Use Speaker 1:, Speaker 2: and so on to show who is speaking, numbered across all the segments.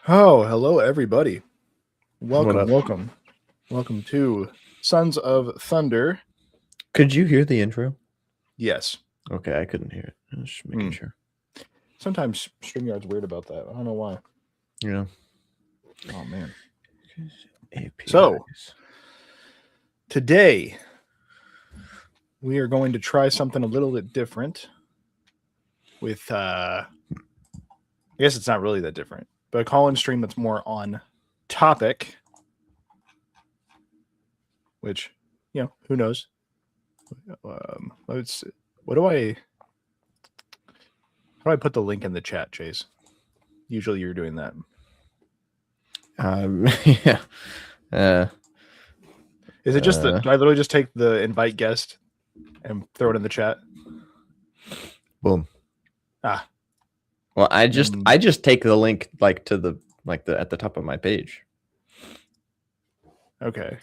Speaker 1: Oh, hello everybody.
Speaker 2: What
Speaker 1: Welcome,
Speaker 2: up?
Speaker 1: welcome. Welcome to Sons of Thunder.
Speaker 2: Could you hear the intro?
Speaker 1: Yes.
Speaker 2: Okay, I couldn't hear it. I was just making
Speaker 1: Hmm.
Speaker 2: sure.
Speaker 1: Sometimes StreamYard's weird about that. I don't know why.
Speaker 2: Yeah.
Speaker 1: Oh man. So,
Speaker 2: APIs.
Speaker 1: today we are going to try something a little bit different with I guess it's not really that different, but a call-in stream that's more on topic, which, who knows? Let's what do I how do I put the link in the chat, Chase? Usually you're doing that.
Speaker 2: Yeah.
Speaker 1: Is it just that? Do I literally just take the invite guest and throw it in the chat?
Speaker 2: Boom.
Speaker 1: Ah.
Speaker 2: Well, I just take the link to the at the top of my page.
Speaker 1: Okay.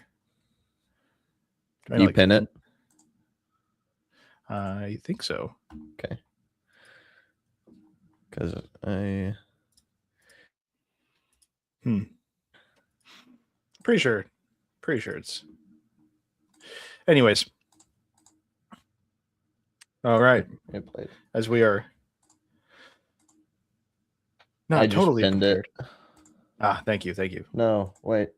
Speaker 2: You pin it?
Speaker 1: I think so.
Speaker 2: Okay. Because I.
Speaker 1: Pretty sure it's. Anyways. All right.
Speaker 2: It played.
Speaker 1: As we are. Not totally prepared. Thank you.
Speaker 2: No, wait.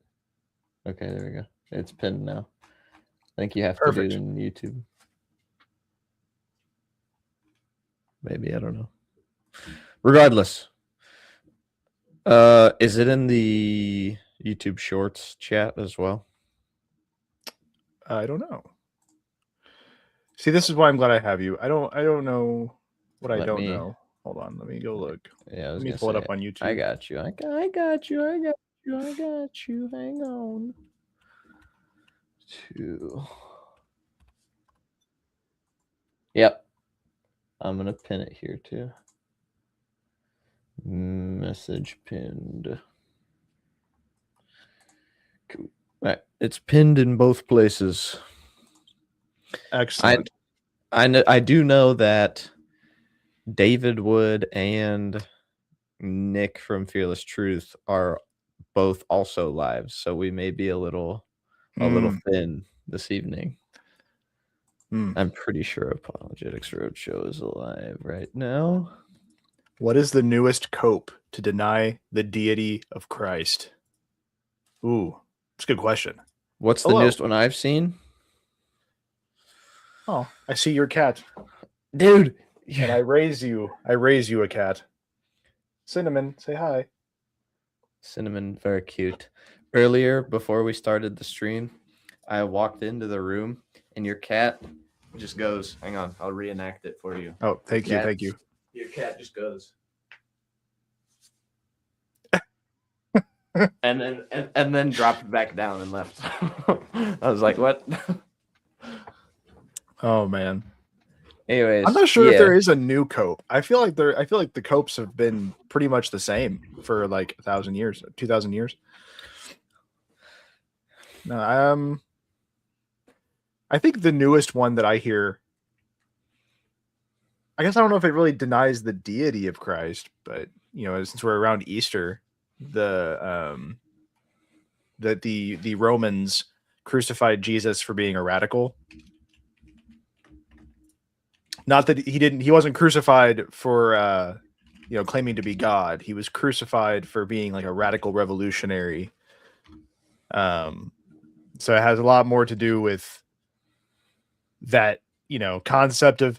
Speaker 2: Okay, there we go. It's pinned now. I think you have to do it in YouTube. Maybe, I don't know. Regardless. Is it in the YouTube Shorts chat as well?
Speaker 1: I don't know. See, this is why I'm glad I have you. I don't know what I don't know. Hold on, let me go look.
Speaker 2: Yeah,
Speaker 1: let me pull it up on YouTube.
Speaker 2: I got you. Hang on. Yep. I'm gonna pin it here too. Message pinned. Cool. Right. It's pinned in both places.
Speaker 1: Excellent.
Speaker 2: I do know that David Wood and Nick from Fearless Truth are both also live, so we may be a little thin this evening. I'm pretty sure Apologetics Roadshow is alive right now.
Speaker 1: What is the newest cope to deny the deity of Christ? Ooh, that's a good question.
Speaker 2: What's the newest one I've seen?
Speaker 1: Oh, I see your cat.
Speaker 2: Dude.
Speaker 1: Yeah. And I raise you a cat. Cinnamon, say hi.
Speaker 2: Cinnamon, very cute. Earlier, before we started the stream, I walked into the room and your cat just goes, hang on, I'll reenact it for you.
Speaker 1: Oh, thank you.
Speaker 2: Your cat just goes. and then dropped back down and left. I was like, what?
Speaker 1: Oh man.
Speaker 2: Anyways,
Speaker 1: I'm not sure if there is a new cope. I feel like the copes have been pretty much the same for like 1,000 years, 2,000 years. No, I think the newest one that I hear, I guess I don't know if it really denies the deity of Christ, but since we're around Easter, that the Romans crucified Jesus for being a radical. Not that he wasn't crucified for claiming to be God. He was crucified for being like a radical revolutionary. So it has a lot more to do with that, concept of,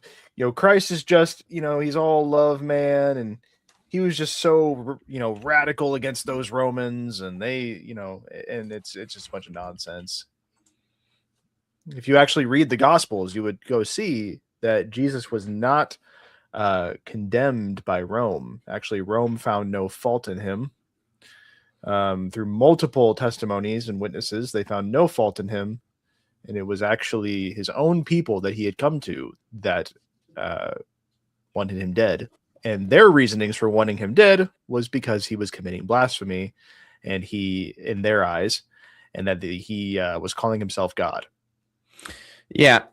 Speaker 1: Christ is just, he's all love, man, and he was just so, radical against those Romans, and they, and it's just a bunch of nonsense. If you actually read the Gospels, you would go see that Jesus was not condemned by Rome. Actually, Rome found no fault in him. Through multiple testimonies and witnesses, they found no fault in him. And it was actually his own people that he had come to that wanted him dead. And their reasonings for wanting him dead was because he was committing blasphemy, and he, in their eyes, and that he was calling himself God.
Speaker 2: Yeah.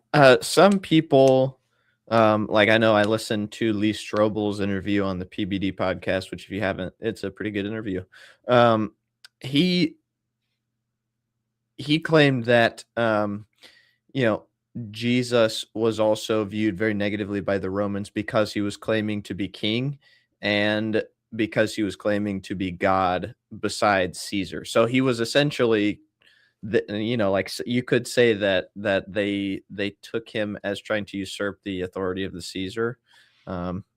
Speaker 2: Some people Like I know I listened to Lee Strobel's interview on the PBD podcast, which if you haven't, it's a pretty good interview. Um, he claimed that you know, Jesus was also viewed very negatively by the Romans because he was claiming to be king and because he was claiming to be God besides Caesar. So he was essentially like you could say that they took him as trying to usurp the authority of the Caesar,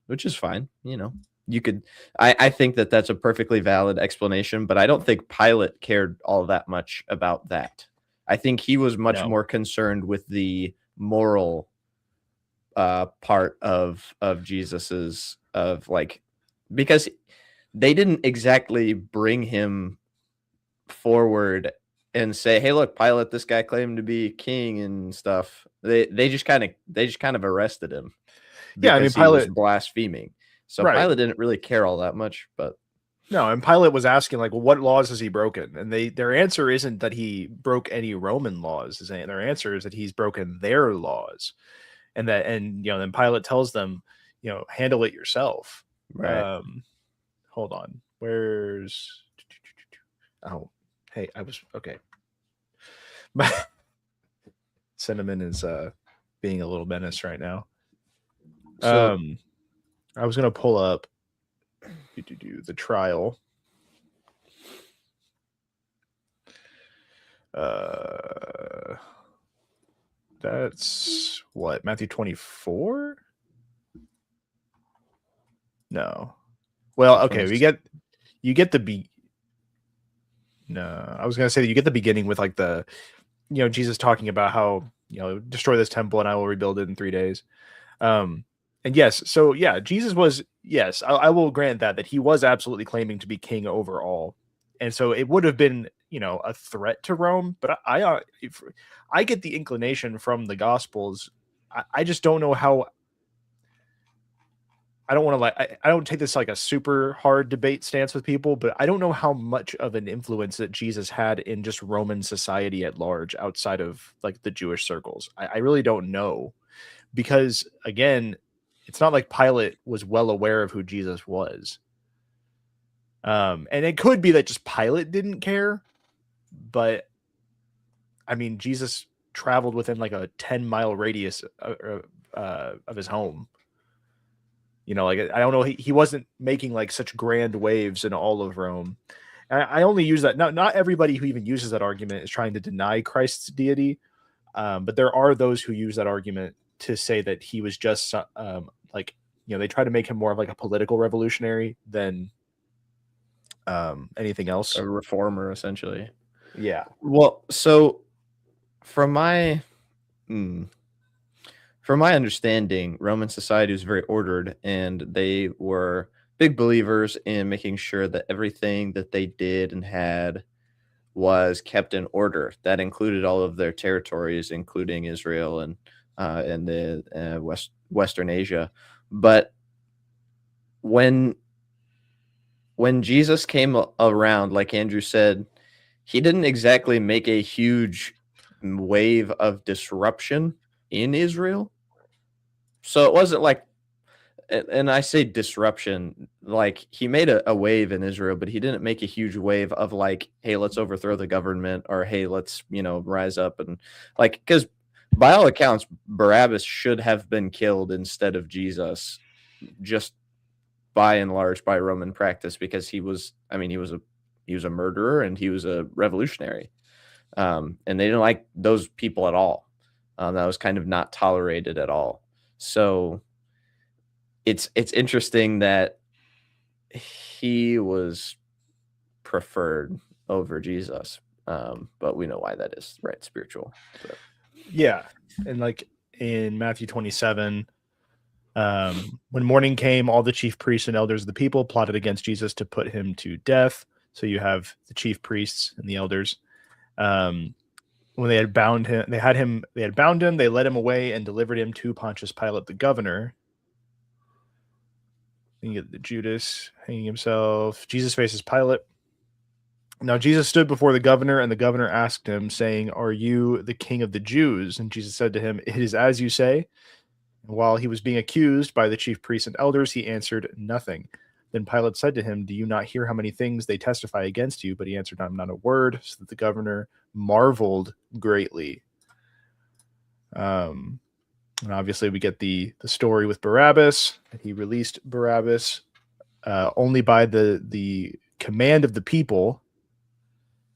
Speaker 2: which is fine. You could. I think that that's a perfectly valid explanation, but I don't think Pilate cared all that much about that. I think he was much
Speaker 1: No.
Speaker 2: more concerned with the moral part of Jesus's because they didn't exactly bring him forward and say, "Hey, look, Pilate, this guy claimed to be king and stuff." They just kind of arrested him
Speaker 1: Yeah, I mean
Speaker 2: because he was
Speaker 1: Pilate,
Speaker 2: blaspheming. So
Speaker 1: right.
Speaker 2: Pilate didn't really care all that much, but
Speaker 1: No, and Pilate was asking like, well, what laws has he broken? And their answer isn't that he broke any Roman laws. Their answer is that he's broken their laws, and then Pilate tells them, handle it yourself.
Speaker 2: right.
Speaker 1: Hold on, where's oh, hey, I was okay. Cinnamon is being a little menace right now.
Speaker 2: So
Speaker 1: I was gonna pull up the trial. That's what, Matthew 24? No. Well, okay, you get the no, I was gonna say that you get the beginning with like Jesus talking about how, destroy this temple and I will rebuild it in 3 days. Um, and yes, so yeah, Jesus was, yes, I will grant that he was absolutely claiming to be king over all. And so it would have been, a threat to Rome, but I get the inclination from the Gospels. I just don't know how. I don't want to I don't take this like a super hard debate stance with people, but I don't know how much of an influence that Jesus had in just Roman society at large outside of like the Jewish circles. I really don't know, because again, it's not like Pilate was well aware of who Jesus was. And it could be that just Pilate didn't care, but I mean, Jesus traveled within like a 10-mile radius of his home. Like I don't know, he wasn't making like such grand waves in all of Rome. And I only use that. Not everybody who even uses that argument is trying to deny Christ's deity, but there are those who use that argument to say that he was just they try to make him more of like a political revolutionary than anything else.
Speaker 2: a reformer essentially.
Speaker 1: Yeah.
Speaker 2: Well, so from my mm, from my understanding, Roman society was very ordered, and they were big believers in making sure that everything that they did and had was kept in order. That included all of their territories, including Israel and the Western Asia. But when Jesus came around, like Andrew said, he didn't exactly make a huge wave of disruption in Israel. So it wasn't like, and I say disruption, like he made a wave in Israel, but he didn't make a huge wave of like, hey, let's overthrow the government, or hey, let's, rise up and like, because by all accounts, Barabbas should have been killed instead of Jesus, just by and large by Roman practice, because he was a murderer and he was a revolutionary. And they didn't like those people at all. That was kind of not tolerated at all. So it's interesting that he was preferred over Jesus. But we know why that is, right? Spiritual. But.
Speaker 1: Yeah. And like in Matthew 27, when morning came, all the chief priests and elders of the people plotted against Jesus to put him to death. So you have the chief priests and the elders. When they had bound him, they had bound him, they led him away and delivered him to Pontius Pilate, the governor. You get the Judas hanging himself. Jesus faces Pilate. Now Jesus stood before the governor, and the governor asked him, saying, "Are you the king of the Jews?" And Jesus said to him, "It is as you say." And while he was being accused by the chief priests and elders, he answered nothing. Then Pilate said to him, "Do you not hear how many things they testify against you?" But he answered not a word, so that the governor marveled greatly. And obviously, we get the story with Barabbas. He released Barabbas only by the command of the people.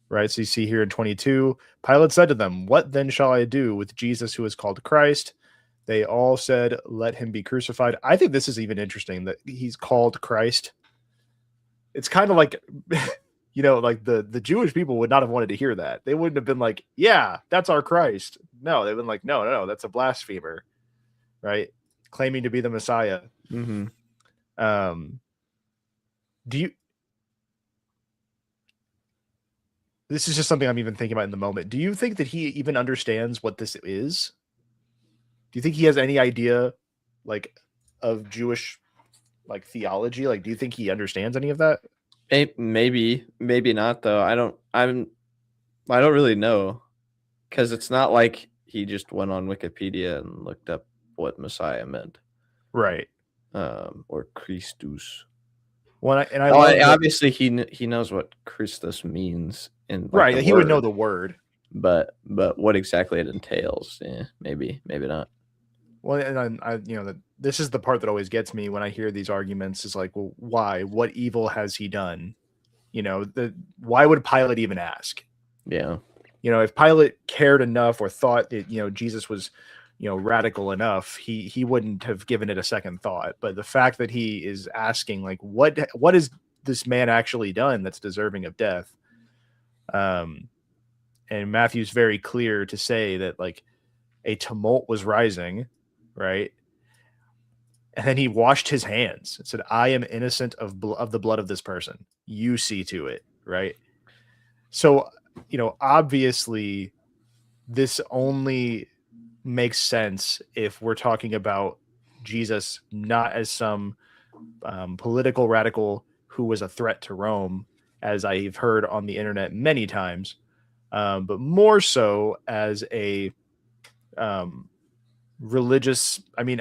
Speaker 1: Right. So you see here in 22, Pilate said to them, "What then shall I do with Jesus who is called Christ?" They all said, "Let him be crucified." I think this is even interesting that he's called Christ. It's kind of like, like the Jewish people would not have wanted to hear that. They wouldn't have been like, "Yeah, that's our Christ." No, they've been like, no, that's a blasphemer, right? Claiming to be the Messiah.
Speaker 2: Mm-hmm.
Speaker 1: Do you? This is just something I'm even thinking about in the moment. Do you think that he even understands what this is? Do you think he has any idea, like, of Jewish, like, theology? Like, do you think he understands any of that?
Speaker 2: Maybe, maybe not though. I don't really know, because it's not like he just went on Wikipedia and looked up what Messiah meant,
Speaker 1: Right.
Speaker 2: or Christus.
Speaker 1: Well, and I
Speaker 2: Oh,
Speaker 1: love that.
Speaker 2: obviously he knows what Christus means in like
Speaker 1: Right,
Speaker 2: the
Speaker 1: he would know
Speaker 2: word,
Speaker 1: the word.
Speaker 2: but what exactly it entails, maybe not.
Speaker 1: Well, and this is the part that always gets me when I hear these arguments is like, well, why? What evil has he done? Why would Pilate even ask?
Speaker 2: Yeah.
Speaker 1: If Pilate cared enough or thought that, Jesus was, radical enough, he wouldn't have given it a second thought. But the fact that he is asking, like, what has this man actually done that's deserving of death? And Matthew's very clear to say that, like, a tumult was rising, right? And then he washed his hands and said, "I am innocent of the blood of this person. You see to it," right? So, obviously, this only makes sense if we're talking about Jesus not as some political radical who was a threat to Rome, as I've heard on the internet many times, but more so as a religious. I mean,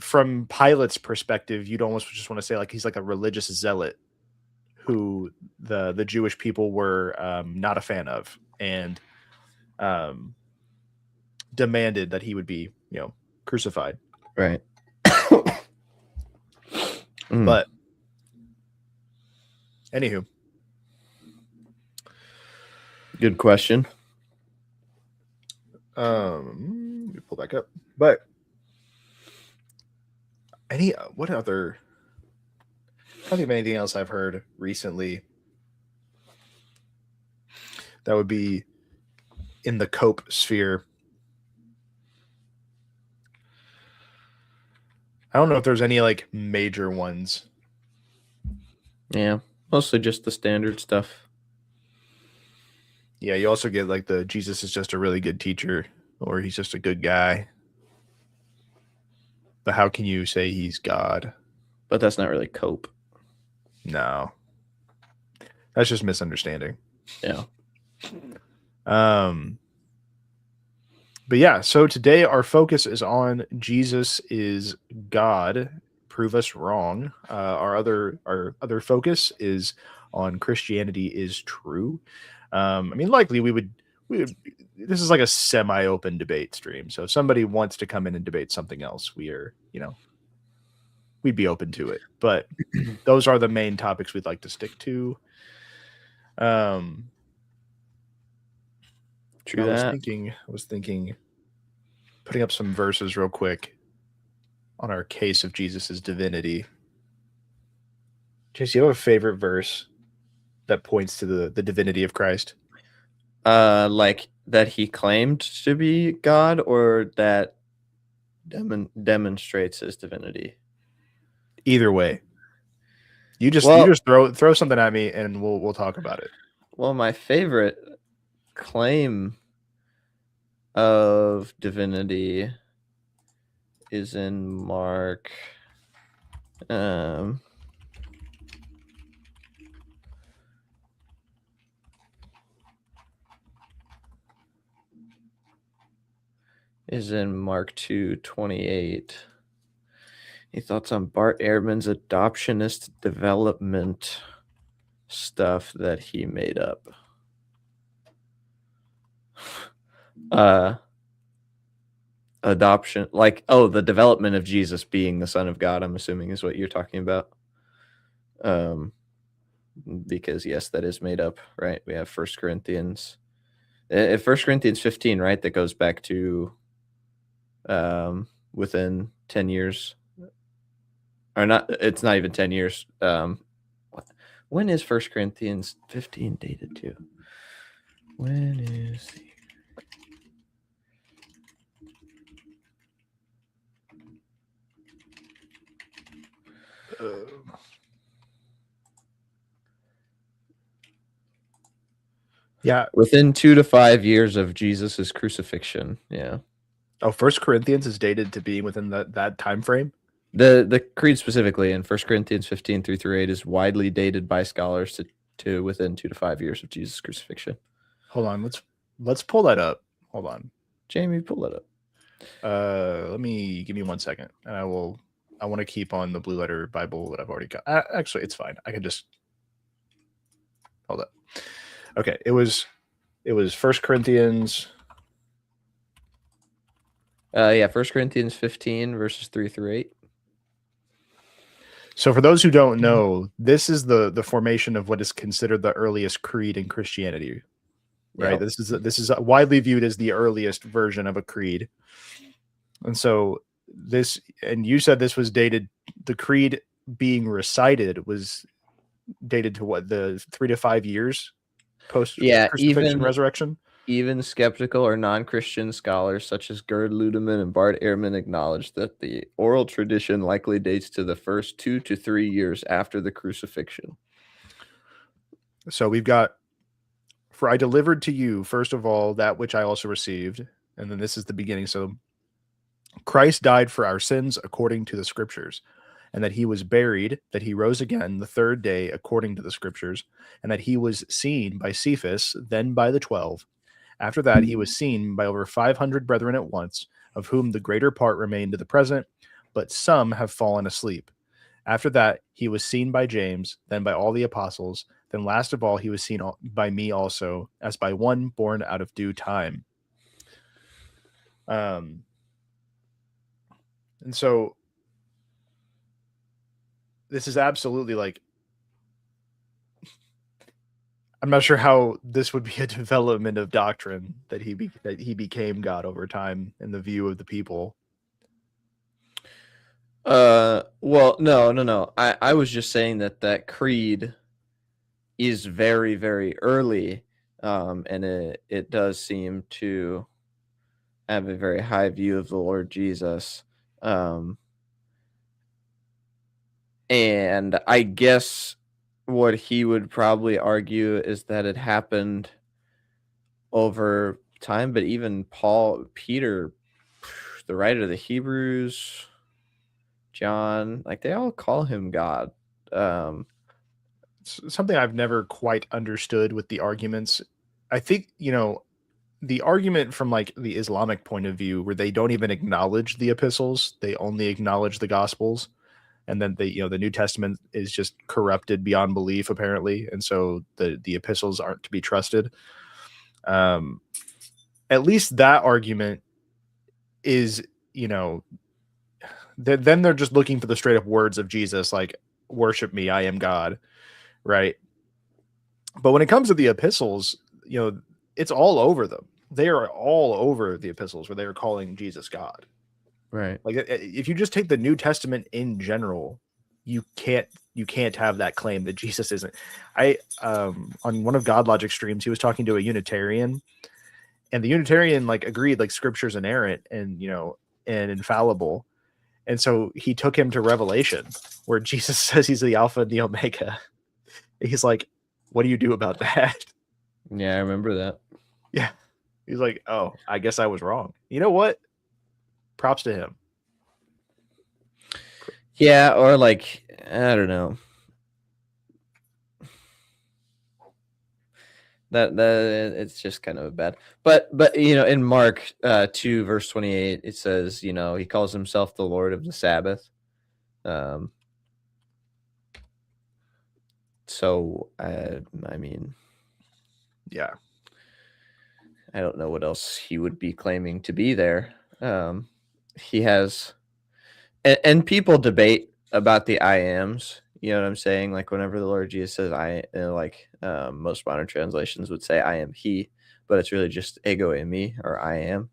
Speaker 1: from Pilate's perspective, you'd almost just want to say like he's like a religious zealot who the Jewish people were not a fan of, and um, demanded that he would be, crucified.
Speaker 2: Right.
Speaker 1: But anywho,
Speaker 2: Good question.
Speaker 1: let me pull back up. But what other? I don't think of anything else I've heard recently that would be in the cope sphere. I don't know if there's any like major ones.
Speaker 2: Yeah, mostly just the standard stuff.
Speaker 1: Yeah, you also get like the Jesus is just a really good teacher, or he's just a good guy. But how can you say he's God?
Speaker 2: But that's not really cope.
Speaker 1: No. That's just misunderstanding.
Speaker 2: Yeah.
Speaker 1: But yeah, so today our focus is on Jesus is God. Prove us wrong. Our other focus is on Christianity is true. I mean, likely we would. This is like a semi-open debate stream. So if somebody wants to come in and debate something else, we are, we'd be open to it. But those are the main topics we'd like to stick to.
Speaker 2: True
Speaker 1: I
Speaker 2: that.
Speaker 1: was thinking, putting up some verses real quick on our case of Jesus's divinity. Chase, you have a favorite verse that points to the divinity of Christ?
Speaker 2: Like that he claimed to be God, or that demonstrates his divinity.
Speaker 1: Either way, you just throw something at me and we'll talk about it.
Speaker 2: Well, my favorite claim of divinity is in Mark. is in Mark 2:28. Any thoughts on Bart Ehrman's adoptionist development stuff that he made up? Adoption, like, the development of Jesus being the Son of God, I'm assuming is what you're talking about. Because yes, that is made up, right? We have 1 Corinthians 15, right? That goes back to within 10 years, or not. It's not even 10 years. When is 1 Corinthians 15 dated to? When is
Speaker 1: Yeah.
Speaker 2: within 2 to 5 years of Jesus's crucifixion? Yeah.
Speaker 1: Oh, First Corinthians is dated to be within that time frame.
Speaker 2: The creed specifically in 1 Corinthians 15 through 8 is widely dated by scholars to within 2 to 5 years of Jesus' crucifixion.
Speaker 1: Hold on, let's pull that up. Hold on,
Speaker 2: Jamie, pull it up.
Speaker 1: give me 1 second, and I want to keep on the Blue Letter Bible that I've already got. Actually, it's fine. I can just hold up. Okay, it was First Corinthians.
Speaker 2: 1 Corinthians 15 verses 3 through 8.
Speaker 1: So for those who don't know, this is the formation of what is considered the earliest creed in Christianity. Right.
Speaker 2: Yep.
Speaker 1: This is widely viewed as the earliest version of a creed. And so and you said this was dated, the creed being recited was dated to what, the 3 to 5 years post crucifixion resurrection?
Speaker 2: Even skeptical or non-Christian scholars such as Gerd Ludemann and Bart Ehrman acknowledge that the oral tradition likely dates to the first 2 to 3 years after the crucifixion.
Speaker 1: So we've got, for I delivered to you, first of all, that which I also received. And then this is the beginning. So Christ died for our sins according to the scriptures, and that he was buried, that he rose again the third day according to the scriptures, and that he was seen by Cephas, then by the 12. After that, he was seen by over 500 brethren at once, of whom the greater part remain to the present, but some have fallen asleep. After that, he was seen by James, then by all the apostles. Then last of all, he was seen by me also, as by one born out of due time. And so this is absolutely like, I'm not sure how this would be a development of doctrine that he became God over time in the view of the people.
Speaker 2: Well, no. I was just saying that creed is very, very early, and it does seem to have a very high view of the Lord Jesus. And I guess what he would probably argue is that it happened over time, but even Peter, the writer of the Hebrews, John, like they all call him God.
Speaker 1: It's something I've never quite understood with the arguments. I think, the argument from like the Islamic point of view, where they don't even acknowledge the epistles, they only acknowledge the gospels. And then the New Testament is just corrupted beyond belief, apparently. And so the epistles aren't to be trusted. At least that argument is, then they're just looking for the straight up words of Jesus, like, worship me, I am God. Right. But when it comes to the epistles, it's all over them. They are all over the epistles where they are calling Jesus God.
Speaker 2: Right.
Speaker 1: Like, if you just take the New Testament in general, you can't have that claim that Jesus isn't. On one of God Logic streams, he was talking to a Unitarian, and the Unitarian like agreed like scripture's inerrant and and infallible. And so he took him to Revelation, where Jesus says he's the Alpha and the Omega. He's like, what do you do about that?
Speaker 2: Yeah, I remember that.
Speaker 1: Yeah. He's like, oh, I guess I was wrong. You know what? Props to him.
Speaker 2: Yeah, or like, I don't know. That it's just kind of bad. But in Mark 2 verse 28, it says, he calls himself the Lord of the Sabbath. So I mean,
Speaker 1: Yeah.
Speaker 2: I don't know what else he would be claiming to be there. He has, and people debate about the I ams. You know what I'm saying? Like whenever the Lord Jesus says most modern translations would say I am he, but it's really just ego in me, or I am.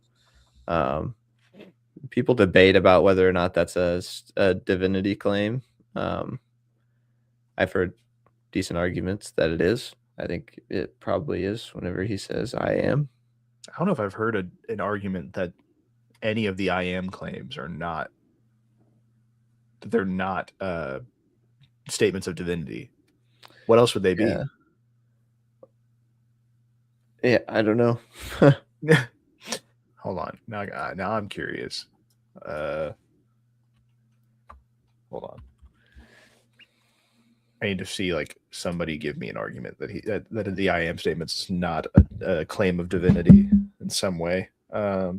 Speaker 2: People debate about whether or not that's a divinity claim. I've heard decent arguments that it is. I think it probably is whenever he says I am.
Speaker 1: I don't know if I've heard an argument that any of the I am claims are not, that they're not statements of divinity. What else would they be?
Speaker 2: Yeah, I don't know.
Speaker 1: Hold on. Now I'm curious. Hold on. I need to see like somebody give me an argument that that the I am statement is not a claim of divinity in some way.
Speaker 2: What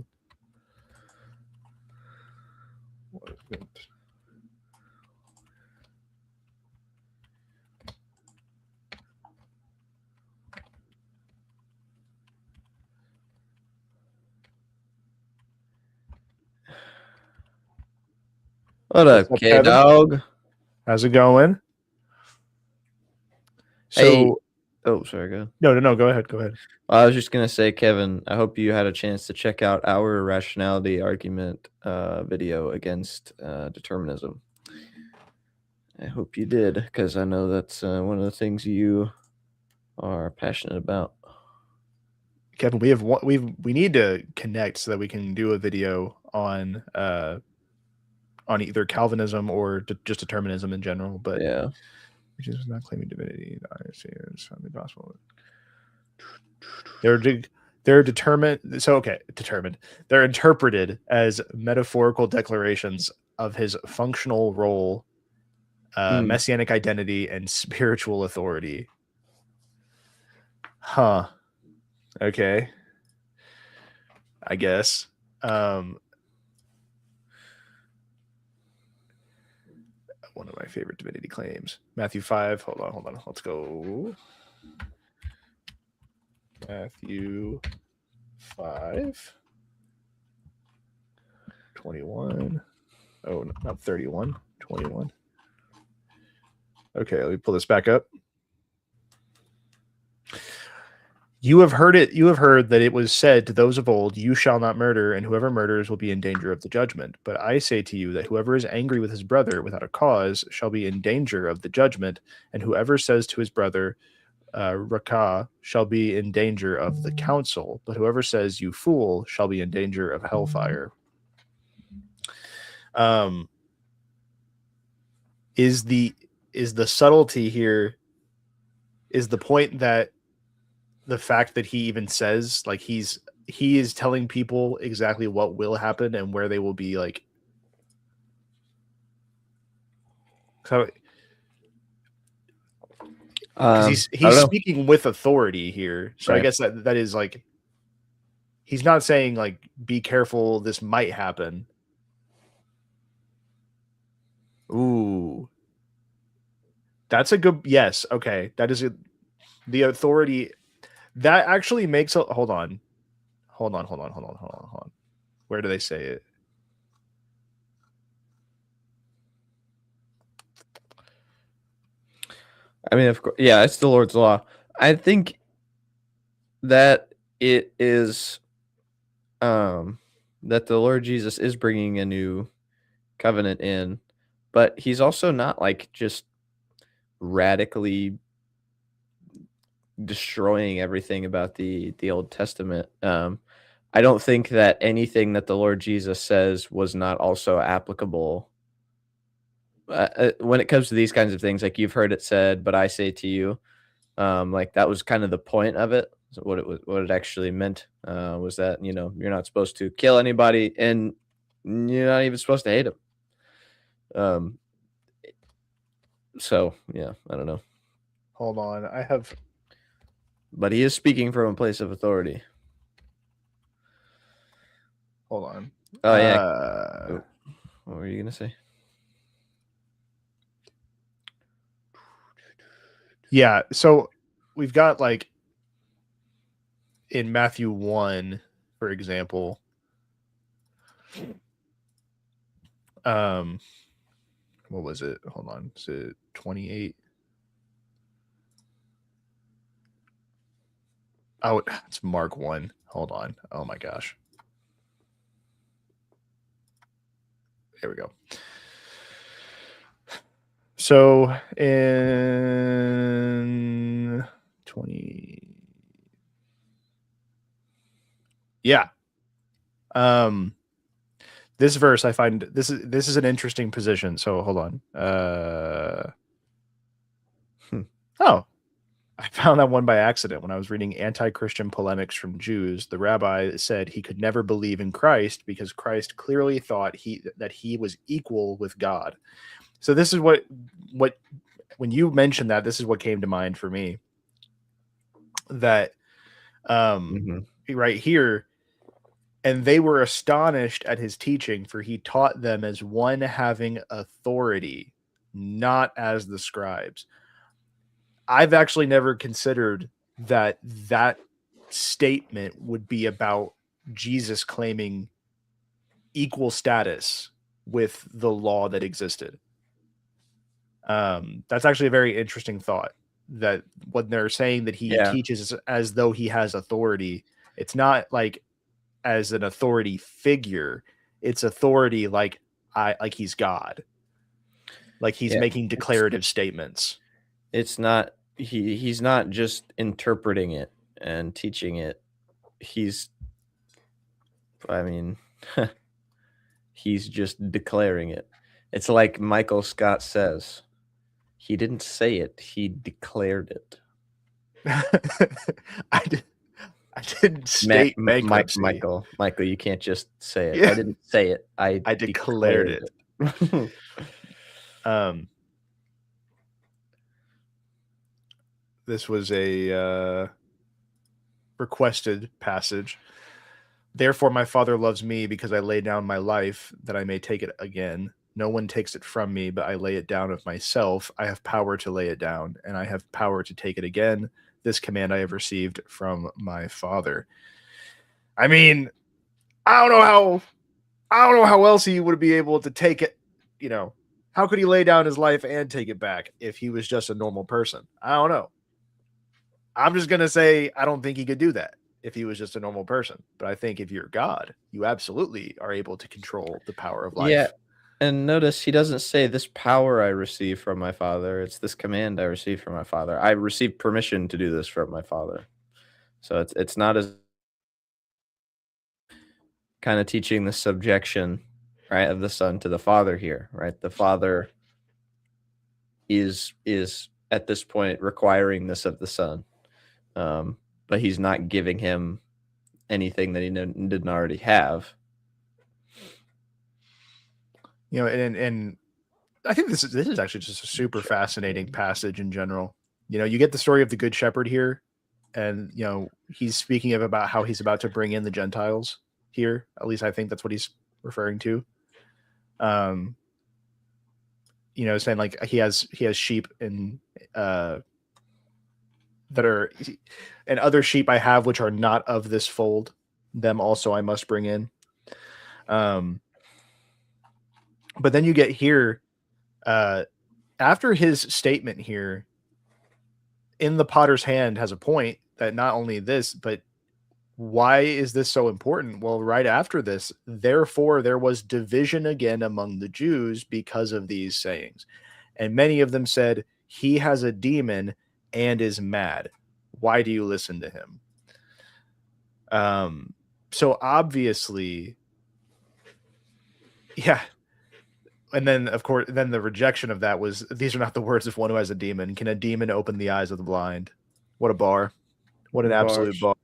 Speaker 1: What's
Speaker 2: up,
Speaker 1: up,
Speaker 2: K
Speaker 1: Kevin?
Speaker 2: dog?
Speaker 1: How's it going?
Speaker 2: Hey,
Speaker 1: So
Speaker 2: oh, sorry, go.
Speaker 1: no, go ahead, go ahead.
Speaker 2: I was just gonna say, Kevin, I hope you had a chance to check out our rationality argument video against determinism. I hope you did, because I know that's one of the things you are passionate about.
Speaker 1: Kevin, we need to connect so that we can do a video on either Calvinism or just determinism in general. But
Speaker 2: Yeah,
Speaker 1: which is not claiming divinity. I see it's from the gospel. They're determined. So okay, determined. They're interpreted as metaphorical declarations of his functional role, messianic identity, and spiritual authority. Huh. Okay. I guess. One of my favorite divinity claims. Matthew 5. Hold on. Let's go. Matthew 5. 21. Oh, not 31. 21. Okay, let me pull this back up. You have heard that it was said to those of old, you shall not murder, and whoever murders will be in danger of the judgment. But I say to you that whoever is angry with his brother without a cause shall be in danger of the judgment, and whoever says to his brother, Rakah, shall be in danger of the council, but whoever says, you fool, shall be in danger of hellfire. Is the subtlety here, is the point that the fact that he even says, like, he is telling people exactly what will happen and where they will be, like, so because he's speaking with authority here, so right. I guess that is like, he's not saying like, be careful, this might happen. Ooh, that's a good, yes, okay, that is the authority that actually makes a, hold on. Where do they say it?
Speaker 2: I mean, of course, yeah, it's the Lord's law. I think that it is that the Lord Jesus is bringing a new covenant in, but he's also not like just radically destroying everything about the Old Testament. I don't think that anything that the Lord Jesus says was not also applicable when it comes to these kinds of things. Like, you've heard it said, but I say to you, like, that was kind of the point of it. So what it actually meant was that, you're not supposed to kill anybody, and you're not even supposed to hate them. So yeah, I don't know.
Speaker 1: Hold on, I have
Speaker 2: But he is speaking from a place of authority.
Speaker 1: Hold on.
Speaker 2: Oh yeah. What were you gonna say?
Speaker 1: Yeah, so we've got like in Matthew 1, for example, what was it? Hold on. Is it 28? Oh, it's Mark 1. Hold on. Oh my gosh. There we go. So in 20, yeah. This verse I find this is an interesting position. So hold on. Oh, I found that one by accident when I was reading anti-Christian polemics from Jews. The rabbi said he could never believe in Christ because Christ clearly thought that he was equal with God. So this is what when you mentioned that, this is what came to mind for me. That right here, and they were astonished at his teaching, for he taught them as one having authority, not as the scribes. I've actually never considered that statement would be about Jesus claiming equal status with the law that existed. That's actually a very interesting thought, that when they're saying that he teaches as though he has authority, it's not like as an authority figure, it's authority like he's God. Like he's making declarative statements.
Speaker 2: It's not he's not just interpreting it and teaching it. He's just declaring it. It's like Michael Scott says, he didn't say it, he declared it.
Speaker 1: I didn't state bankruptcy.
Speaker 2: Michael, you can't just say it. Yeah. I didn't say it. I declared it.
Speaker 1: This was a requested passage. Therefore, my Father loves me because I lay down my life that I may take it again. No one takes it from me, but I lay it down of myself. I have power to lay it down, and I have power to take it again. This command I have received from my Father. I mean, I don't know how else he would be able to take it. You know, how could he lay down his life and take it back if he was just a normal person? I don't know. I'm just going to say I don't think he could do that if he was just a normal person. But I think if you're God, you absolutely are able to control the power of life.
Speaker 2: Yeah. And notice he doesn't say this power I receive from my Father. It's this command I receive from my Father. I received permission to do this from my Father. So it's not as kind of teaching the subjection, right, of the Son to the Father here, right? The Father is at this point requiring this of the Son, but he's not giving him anything that he didn't already have.
Speaker 1: You know, and I think this is actually just a super fascinating passage in general. You know, you get the story of the Good Shepherd here, and you know he's speaking about how he's about to bring in the Gentiles here. At least I think that's what he's referring to. You know, saying like he has sheep and that are, and other sheep I have which are not of this fold. Them also I must bring in. But then you get here, after his statement here, in the potter's hand has a point that not only this, but why is this so important? Well, right after this, therefore there was division again among the Jews because of these sayings. And many of them said, he has a demon and is mad. Why do you listen to him? So obviously, yeah. And then, of course, then the rejection of that was, these are not the words of one who has a demon. Can a demon open the eyes of the blind? What a bar. What an absolute bar.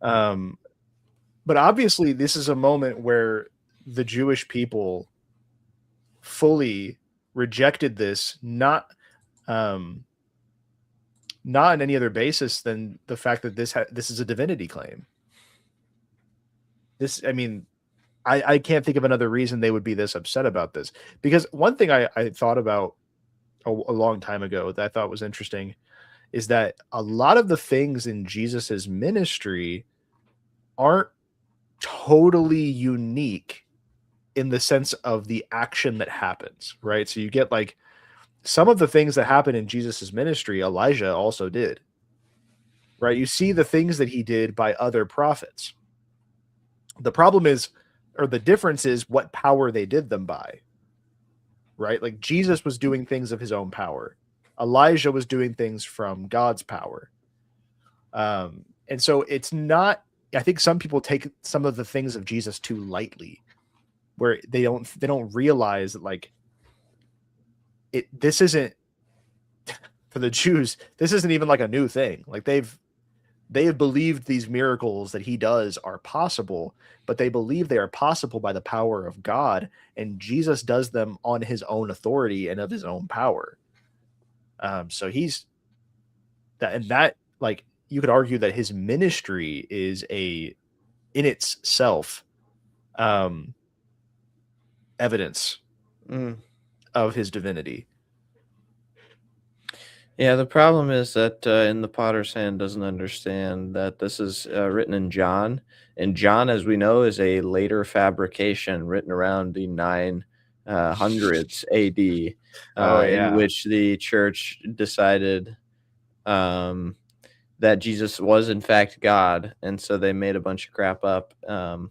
Speaker 1: But obviously, this is a moment where the Jewish people fully rejected this, not not on any other basis than the fact that this is a divinity claim. This, I mean, I can't think of another reason they would be this upset about this. Because one thing I thought about a long time ago that I thought was interesting is that a lot of the things in Jesus's ministry aren't totally unique in the sense of the action that happens, right? So you get like some of the things that happen in Jesus's ministry, Elijah also did, right? You see the things that he did by other prophets. The problem is, or the difference is what power they did them by, right? Like Jesus was doing things of his own power. Elijah was doing things from God's power. And so it's not, I think some people take some of the things of Jesus too lightly, where they don't realize that like this isn't for the Jews, this isn't even like a new thing. Like they have believed these miracles that he does are possible, but they believe they are possible by the power of God, and Jesus does them on his own authority and of his own power. So he's that, and that, like, you could argue that his ministry is in itself evidence of his divinity.
Speaker 2: Yeah, the problem is that in the Potter's Hand doesn't understand that this is written in John, and John, as we know, is a later fabrication written around the 900s AD, in which the church decided that Jesus was in fact God, and so they made a bunch of crap up and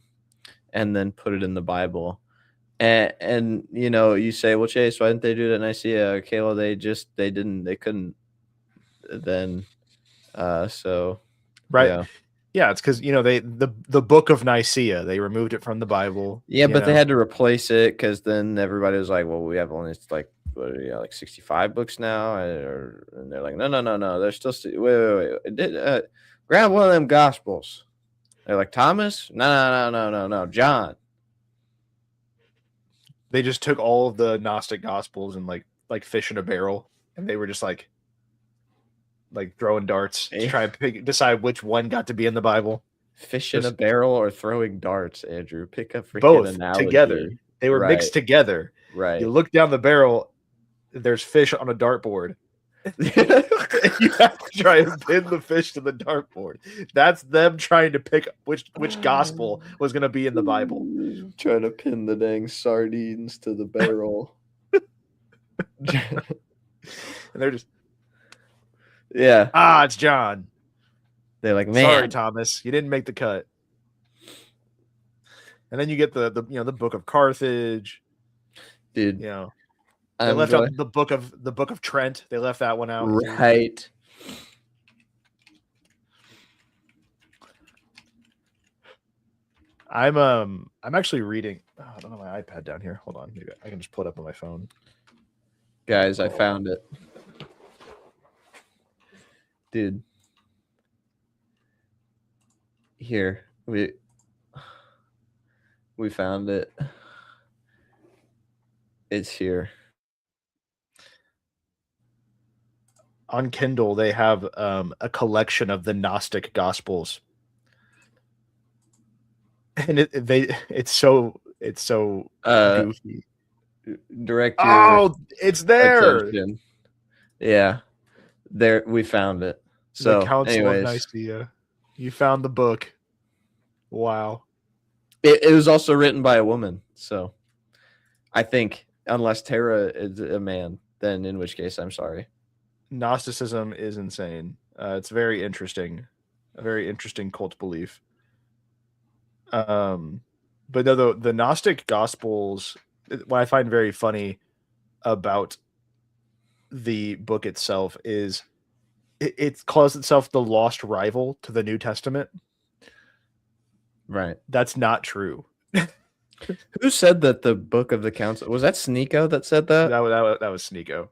Speaker 2: then put it in the Bible. And you know, you say, well, Chase, why didn't they do that in Nicaea? Okay, well, they couldn't then. So
Speaker 1: right. Yeah, it's because, you know, the book of Nicaea, they removed it from the Bible.
Speaker 2: Yeah, but they had to replace it because then everybody was like, well, we have only like 65 books now, and they're like, no, there's still wait. Grab one of them gospels. They're like, Thomas, no, John.
Speaker 1: They just took all of the Gnostic gospels and like fish in a barrel, and they were just like throwing darts to try and decide which one got to be in the Bible.
Speaker 2: Fish in a barrel or throwing darts, Andrew. Pick a freaking
Speaker 1: both
Speaker 2: analogy.
Speaker 1: Together. They were mixed together.
Speaker 2: Right.
Speaker 1: You look down the barrel, there's fish on a dartboard. You have to try and pin the fish to the dartboard. That's them trying to pick which gospel was going to be in the Bible.
Speaker 2: Trying to pin the dang sardines to the barrel.
Speaker 1: And they're just,
Speaker 2: yeah.
Speaker 1: It's John.
Speaker 2: They're like, man,
Speaker 1: sorry, Thomas, you didn't make the cut. And then you get the the Book of Carthage,
Speaker 2: dude.
Speaker 1: You know, they left out the book of Trent. They left that one out.
Speaker 2: Right.
Speaker 1: I'm actually reading. Oh, I don't have my iPad down here. Hold on, maybe I can just pull it up on my phone.
Speaker 2: Guys, I found it, dude. Here we found it. It's here.
Speaker 1: On Kindle, they have a collection of the Gnostic Gospels, and it's so goofy.
Speaker 2: Direct your
Speaker 1: it's there.
Speaker 2: Attention. Yeah, there we found it. So,
Speaker 1: the Council
Speaker 2: anyways,
Speaker 1: of Nicaea. You found the book. Wow.
Speaker 2: It was also written by a woman, so I think unless Tara is a man, then in which case I'm sorry.
Speaker 1: Gnosticism is insane. It's very interesting, a very interesting cult belief. But no, the Gnostic Gospels, what I find very funny about the book itself is it calls itself the lost rival to the New Testament.
Speaker 2: Right.
Speaker 1: That's not true.
Speaker 2: Who said that the book of the council? Was that Sneeko that said that?
Speaker 1: That was Sneeko.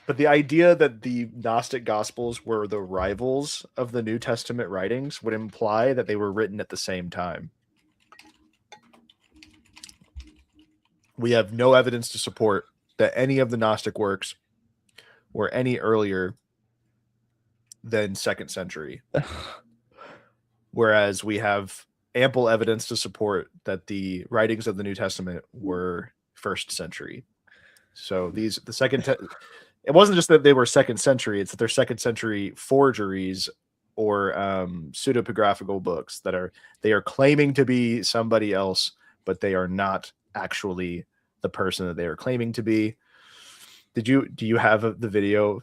Speaker 1: But the idea that the Gnostic Gospels were the rivals of the New Testament writings would imply that they were written at the same time. We have no evidence to support that any of the Gnostic works were any earlier than 2nd century. Whereas we have ample evidence to support that the writings of the New Testament were 1st century. So it wasn't just that they were 2nd century, it's that they're 2nd century forgeries or pseudepigraphical books they are claiming to be somebody else, but they are not actually the person that they are claiming to be. Do you have the video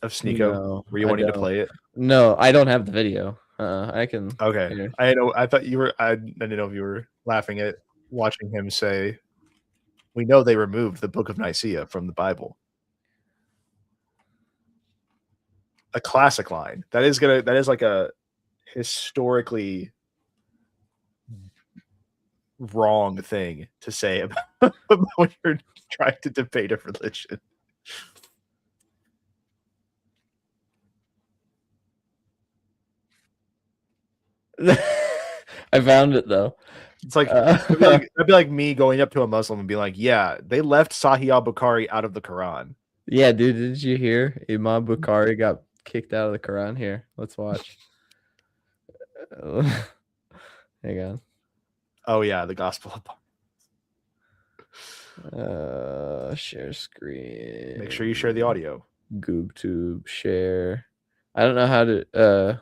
Speaker 1: of Sneeko?
Speaker 2: No,
Speaker 1: Were you
Speaker 2: I
Speaker 1: wanting to
Speaker 2: don't.
Speaker 1: play it?
Speaker 2: No, I don't have the video. I can.
Speaker 1: Okay.
Speaker 2: Here.
Speaker 1: I thought you were. I didn't know if you were laughing at watching him say, "We know they removed the Book of Nicaea from the Bible." A classic line. That is like a historically wrong thing to say about when you're trying to debate a religion.
Speaker 2: I found it though.
Speaker 1: It's like it'd be like me going up to a Muslim and being like, "Yeah, they left Sahih al-Bukhari out of the Quran."
Speaker 2: Yeah, dude, did you hear Imam Bukhari got kicked out of the Quran? Here, let's watch. Hang on.
Speaker 1: Oh yeah, the Gospel of
Speaker 2: Share screen.
Speaker 1: Make sure you share the audio.
Speaker 2: GoobTube share. I don't know how to.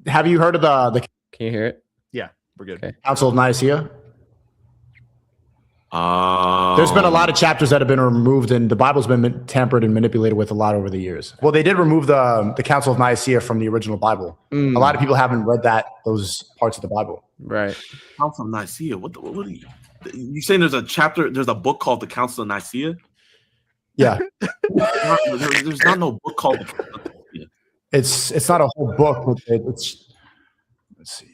Speaker 3: Have you heard of the
Speaker 2: Can you hear it?
Speaker 1: Yeah, we're good.
Speaker 2: Okay.
Speaker 3: Council of Nicaea? There's been a lot of chapters that have been removed, and the Bible's been tampered and manipulated with a lot over the years. Well, they did remove the Council of Nicaea from the original Bible. A lot of people haven't read those parts of the Bible.
Speaker 2: Right.
Speaker 4: Council of Nicaea. What are you saying? There's a book called the Council of Nicaea?
Speaker 3: Yeah.
Speaker 4: There's not no book called the Council of Nicaea.
Speaker 3: It's not a whole book, but it's let's see.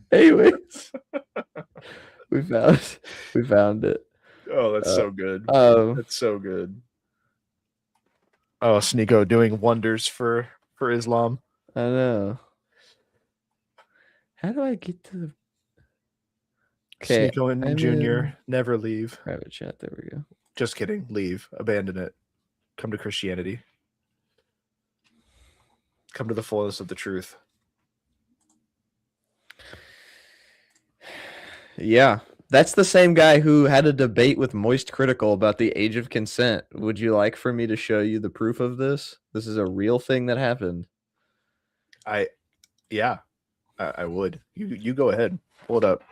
Speaker 2: Anyways, we found it.
Speaker 1: Oh, that's so good. That's so good. Oh, Sneeko doing wonders for Islam.
Speaker 2: I know. How do I get to the
Speaker 1: Sneeko and Junior never leave.
Speaker 2: Private chat? There we go.
Speaker 1: Just kidding. Leave. Abandon it. Come to Christianity. Come to the fullness of the truth.
Speaker 2: Yeah, that's the same guy who had a debate with Moist Critical about the age of consent. Would you like for me to show you the proof of this? This is a real thing that happened.
Speaker 1: I would. You go ahead. Pull it up.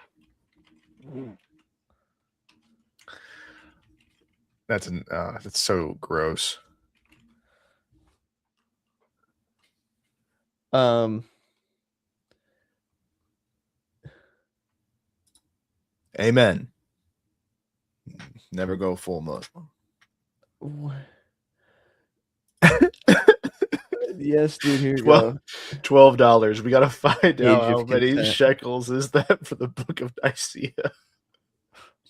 Speaker 1: That's so gross. Amen. Never go full Muslim.
Speaker 2: Yes, dude. Here you go.
Speaker 1: $12. We gotta find
Speaker 2: Age
Speaker 1: out
Speaker 2: of
Speaker 1: how many
Speaker 2: consent.
Speaker 1: shekels is that for the Book of Nicaea.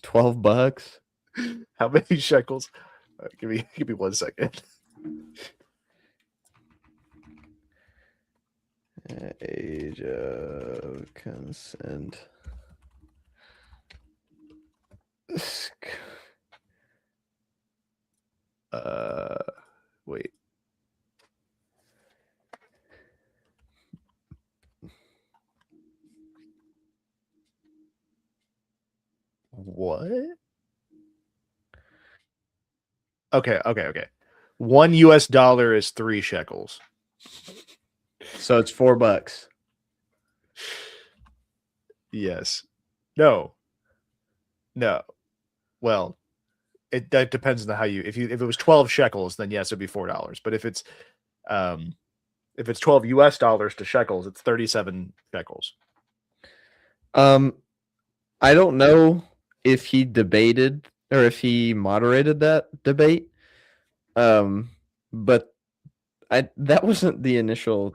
Speaker 2: $12.
Speaker 1: How many shekels? Give me 1 second.
Speaker 2: Age of consent.
Speaker 1: Wait. What? Okay. $1 is 3 shekels.
Speaker 2: So it's $4.
Speaker 1: Yes. No. Well, that depends on how you. If it was 12 shekels, then yes, it'd be $4. But if it's $12 to shekels, it's 37 shekels.
Speaker 2: I don't know if he debated or if he moderated that debate. But that wasn't the initial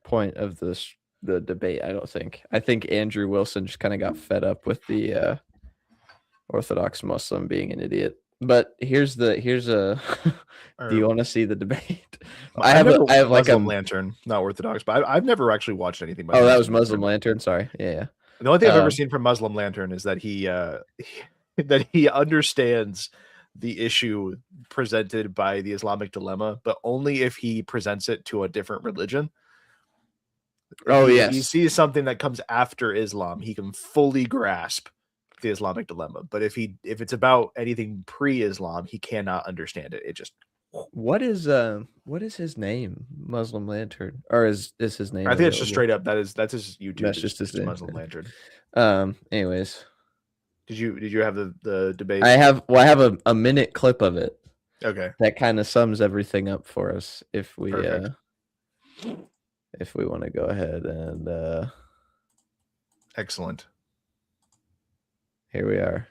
Speaker 2: point of the debate, I don't think. I think Andrew Wilson just kind of got fed up with the Orthodox Muslim being an idiot. But here's a do you want to see the debate? I have like
Speaker 1: Muslim Lantern, not Orthodox, but I've never actually watched anything by
Speaker 2: that was Muslim Lantern, sorry. Yeah.
Speaker 1: The only thing I've ever seen from Muslim Lantern is that he that he understands the issue presented by the Islamic dilemma, but only if he presents it to a different religion.
Speaker 2: Oh,
Speaker 1: he
Speaker 2: yes.
Speaker 1: sees something that comes after Islam, he can fully grasp the Islamic dilemma. But if it's about anything pre-Islam, he cannot understand it. It just
Speaker 2: what is his name? Muslim Lantern, or is his name?
Speaker 1: I think it's just
Speaker 2: available?
Speaker 1: straight up. That's his YouTube.
Speaker 2: That's just his name.
Speaker 1: Muslim Lantern.
Speaker 2: Anyways,
Speaker 1: did you have the debate?
Speaker 2: I have a minute clip of it.
Speaker 1: Okay.
Speaker 2: That kind of sums everything up for us if we
Speaker 1: Perfect.
Speaker 2: if we want to go ahead and
Speaker 1: excellent.
Speaker 2: Here we are.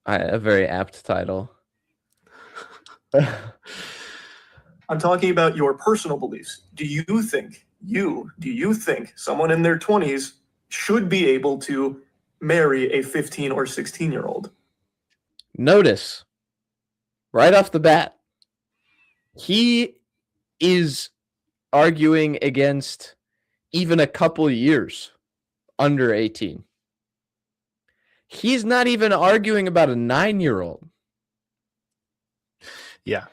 Speaker 2: A very apt title.
Speaker 5: I'm talking about your personal beliefs. Do you think someone in their 20s should be able to marry a 15 or 16-year-old?
Speaker 2: Notice, right off the bat, he is arguing against even a couple years under 18. He's not even arguing about a 9-year-old.
Speaker 1: Yeah.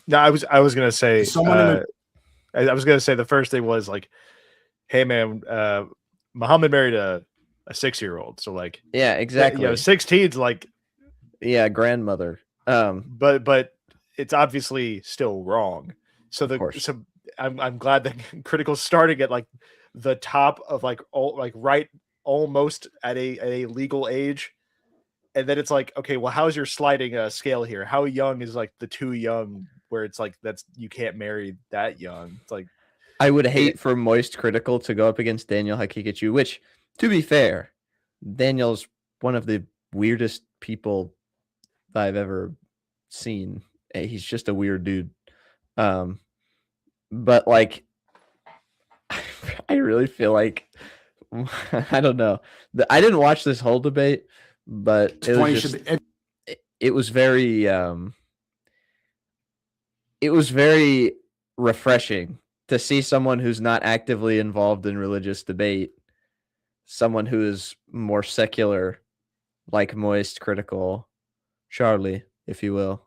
Speaker 1: No, I was gonna say I was gonna say the first thing was like, hey man, Muhammad married a 6-year-old. So like,
Speaker 2: yeah, exactly.
Speaker 1: 16's like,
Speaker 2: yeah, grandmother.
Speaker 1: But it's obviously still wrong. So I'm glad that Critical's starting at like the top of like right almost at a legal age. And then it's like, okay, well, how's your sliding scale here? How young is like the too young where it's like you can't marry that young? It's like,
Speaker 2: I would hate for Moist Critical to go up against Daniel Hakikachu, which, to be fair, Daniel's one of the weirdest people I've ever seen. He's just a weird dude. But like, I really feel like, I don't know. I didn't watch this whole debate, but it was very refreshing to see someone who's not actively involved in religious debate, someone who is more secular, like Moist Critical Charlie, if you will,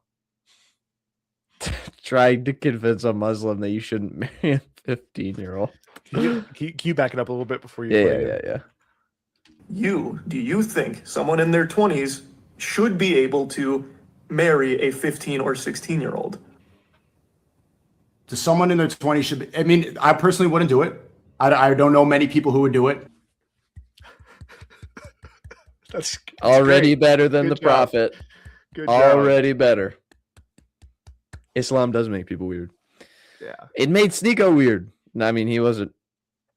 Speaker 2: trying to convince a Muslim that you shouldn't marry a 15-year-old.
Speaker 1: Can you back it up a little bit before you
Speaker 2: Yeah.
Speaker 5: Do you think someone in their 20s should be able to marry a 15 or 16-year-old?
Speaker 3: To someone in their 20s should be, I mean, I personally wouldn't do it. I don't know many people who would do it.
Speaker 1: That's
Speaker 2: already
Speaker 1: great.
Speaker 2: better than
Speaker 1: Good
Speaker 2: the
Speaker 1: job.
Speaker 2: Prophet.
Speaker 1: Good
Speaker 2: already better. Islam does make people weird.
Speaker 1: Yeah.
Speaker 2: It made Sneeko weird. I mean, he wasn't.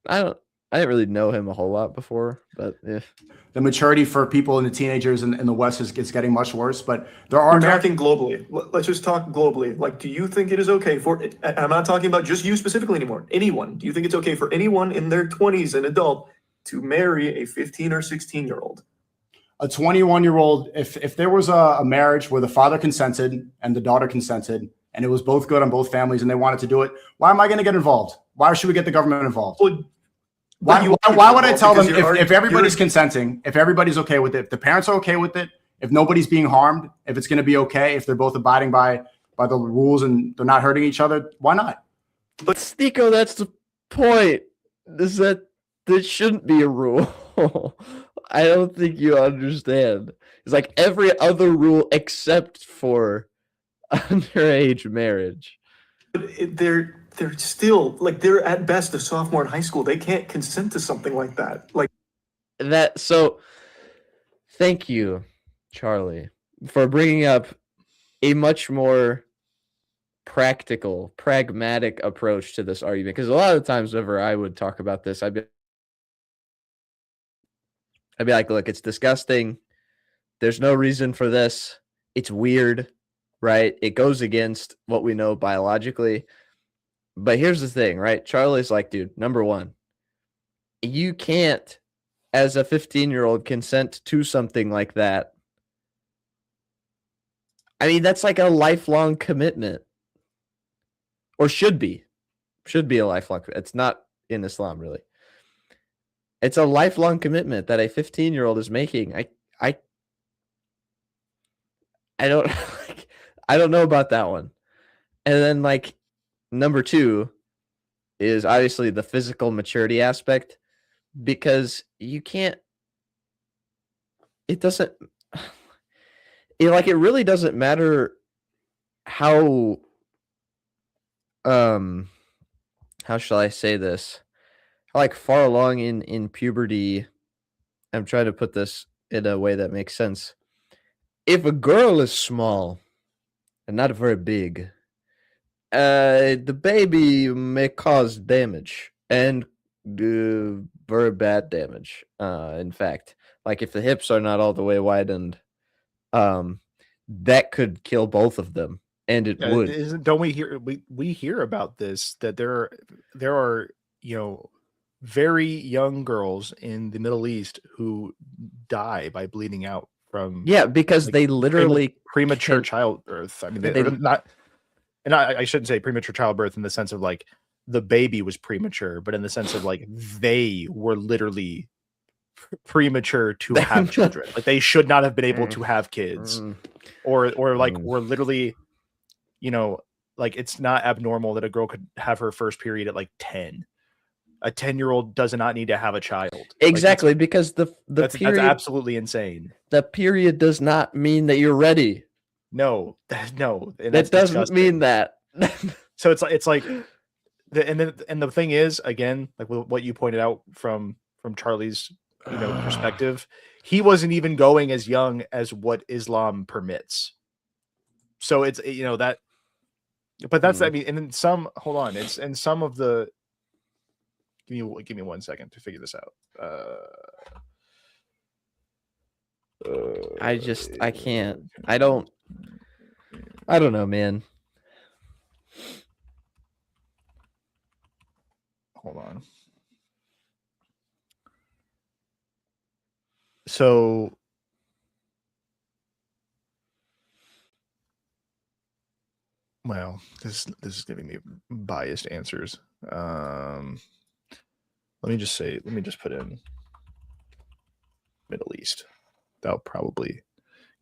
Speaker 2: I didn't really know him a whole lot before, but yeah.
Speaker 3: The maturity for people in the teenagers in the West is getting much worse. But there are
Speaker 5: We're talking globally. Let's just talk globally. Like, do you think it is okay for? I'm not talking about just you specifically anymore. Anyone? Do you think it's okay for anyone in their 20s, an adult, to marry a 15 or 16-year-old?
Speaker 3: A 21-year-old, if there was a marriage where the father consented and the daughter consented, and it was both good on both families, and they wanted to do it, why am I going to get involved? Why should we get the government involved?
Speaker 5: Well,
Speaker 3: why would I tell them if everybody's consenting, if everybody's okay with it, if the parents are okay with it, if nobody's being harmed, if it's going to be okay, if they're both abiding by the rules and they're not hurting each other, why not?
Speaker 2: But Sneeko, that's the point. Is that there shouldn't be a rule. I don't think you understand. It's like every other rule except for underage marriage.
Speaker 5: They're still like they're at best a sophomore in high school. They can't consent to something like that. Like
Speaker 2: that. So, thank you, Charlie, for bringing up a much more practical, pragmatic approach to this argument. Because a lot of times, whenever I would talk about this, I'd be like, "Look, it's disgusting. There's no reason for this. It's weird, right? It goes against what we know biologically." But here's the thing, right? Charlie's like, dude, number one, you can't, as a 15-year-old, consent to something like that. I mean, that's like a lifelong commitment. Or should be. Should be a lifelong commitment. It's not in Islam, really. It's a lifelong commitment that a 15-year-old is making. I don't like, I don't know about that one. And then like number 2 is obviously the physical maturity aspect, because you can't, it doesn't it really doesn't matter how how shall I say this? Like far along in puberty, I'm trying to put this in a way that makes sense. If a girl is small and not very big, the baby may cause damage, and very bad damage. In fact, like if the hips are not all the way widened, that could kill both of them, and it would.
Speaker 1: Don't we hear about this, that there are very young girls in the Middle East who die by bleeding out from
Speaker 2: because
Speaker 1: like,
Speaker 2: they literally
Speaker 1: premature childbirth. I mean, they're not, and I shouldn't say premature childbirth in the sense of like the baby was premature, but in the sense of like they were literally premature to have children. Like they should not have been able to have kids, or like were literally, like it's not abnormal that a girl could have her first period at like 10. A 10-year-old does not need to have a child.
Speaker 2: Exactly, like because
Speaker 1: that's absolutely insane.
Speaker 2: The period does not mean that you're ready.
Speaker 1: No,
Speaker 2: that doesn't mean that.
Speaker 1: So it's like, the thing is, again, like what you pointed out from Charlie's perspective, he wasn't even going as young as what Islam permits. So it's that, but that's I mean, and in some it's in some of the. Give me 1 second to figure this out.
Speaker 2: I can't. I don't know, man.
Speaker 1: Hold on. So well, this is giving me biased answers. Let me just put in Middle East. That'll probably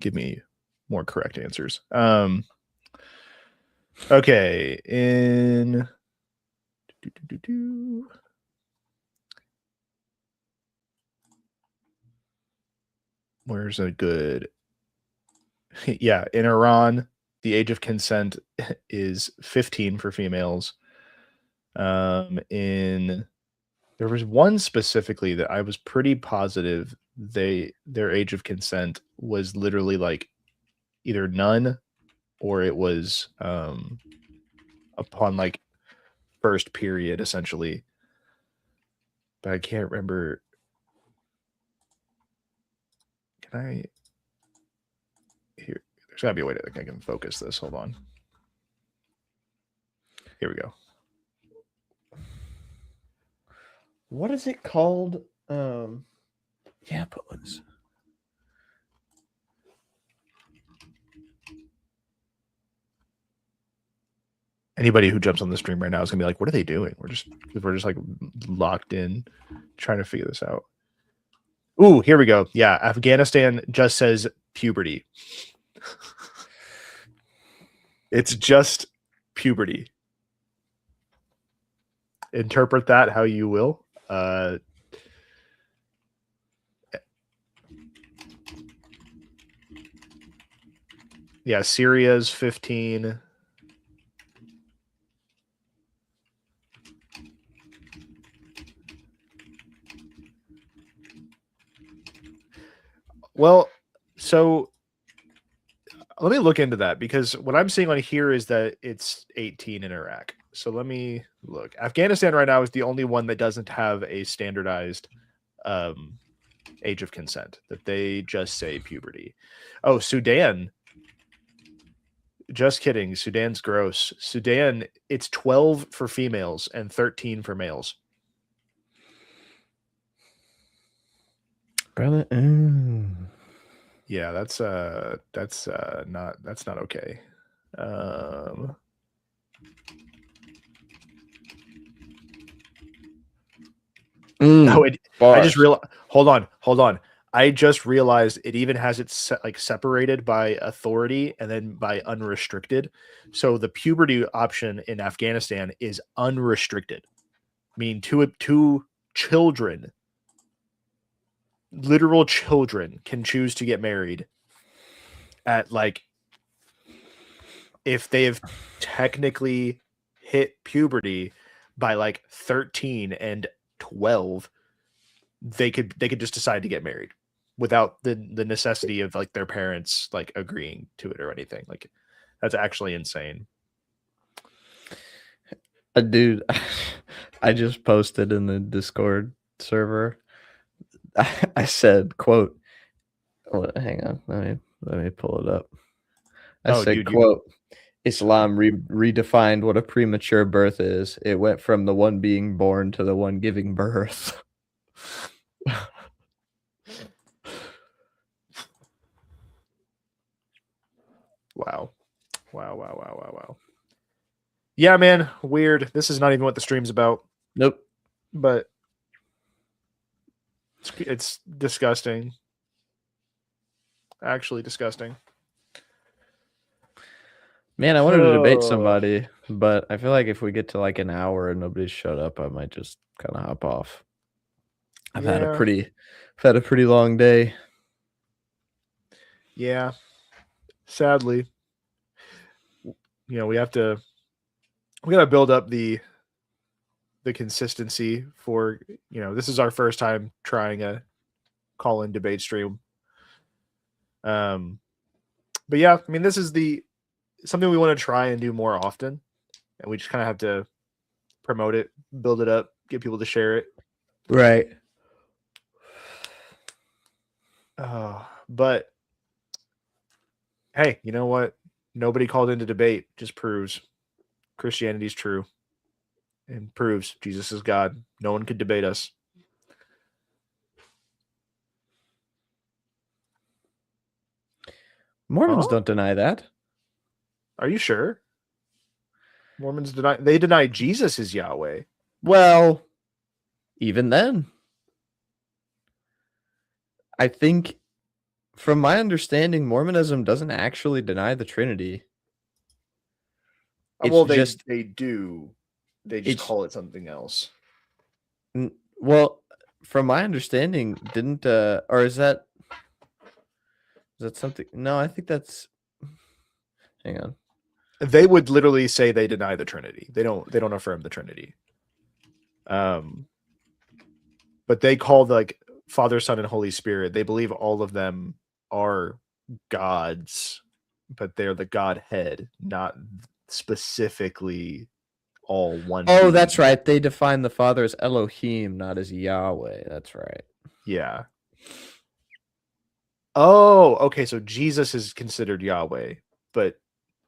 Speaker 1: give me more correct answers. Okay, in where's a good yeah, in Iran, the age of consent is 15 for females. There was one specifically that I was pretty positive their age of consent was literally like either none or it was upon like first period essentially. But I can't remember. Can I here? There's gotta be a way that I can focus this. Hold on. Here we go.
Speaker 2: What is it called? Yeah, but what's
Speaker 1: anybody who jumps on the stream right now is gonna be like, what are they doing? We're just like locked in trying to figure this out. Ooh, here we go. Yeah, Afghanistan just says puberty. It's just puberty. Interpret that how you will. Yeah, Syria's 15. Well, so let me look into that, because what I'm seeing on here is that it's 18 in Iraq. So let me look. Afghanistan right now is the only one that doesn't have a standardized age of consent, that they just say puberty. Oh, Sudan. Just kidding. Sudan's gross. Sudan, it's 12 for females and 13 for males.
Speaker 2: brother?
Speaker 1: Yeah, that's not okay. No, I just
Speaker 2: Bars.
Speaker 1: realized. Hold on. I just realized it even has it separated by authority and then by unrestricted. So the puberty option in Afghanistan is unrestricted, meaning two children, literal children, can choose to get married at like if they have technically hit puberty by like 13 and 12, they could just decide to get married without the necessity of like their parents like agreeing to it or anything. Like that's actually insane.
Speaker 2: Dude, I just posted in the Discord server. I said, quote, hang on, let me pull it up. I said,
Speaker 1: dude,
Speaker 2: quote, Islam redefined what a premature birth is. It went from the one being born to the one giving birth.
Speaker 1: Wow. Yeah, man, weird. This is not even what the stream's about.
Speaker 2: Nope.
Speaker 1: But it's disgusting. Actually disgusting.
Speaker 2: Man, I wanted to debate somebody, but I feel like if we get to like an hour and nobody's showed up, I might just kind of hop off. I've had a pretty long day.
Speaker 1: Yeah. Sadly, we gotta build up the consistency for, this is our first time trying a call-in debate stream. But yeah, I mean, this is something we want to try and do more often, and we just kind of have to promote it, build it up, get people to share it.
Speaker 2: Right.
Speaker 1: But hey, you know what? Nobody called in to debate. Just proves Christianity's true and proves Jesus is God. No one could debate us.
Speaker 2: Mormons don't deny that.
Speaker 1: Are you sure? Mormons deny Jesus is Yahweh.
Speaker 2: Well, even then, I think, from my understanding, Mormonism doesn't actually deny the Trinity.
Speaker 1: Well, they do. They just call it something else.
Speaker 2: Well, from my understanding, didn't or is that something? No, I think that's. Hang on.
Speaker 1: They would literally say they deny the Trinity. They don't affirm the Trinity. But they call like Father, Son, and Holy Spirit. They believe all of them are gods, but they're the Godhead, not specifically all one.
Speaker 2: Oh,
Speaker 1: being.
Speaker 2: That's right. They define the Father as Elohim, not as Yahweh. That's right.
Speaker 1: Yeah. Oh, okay. So Jesus is considered Yahweh, but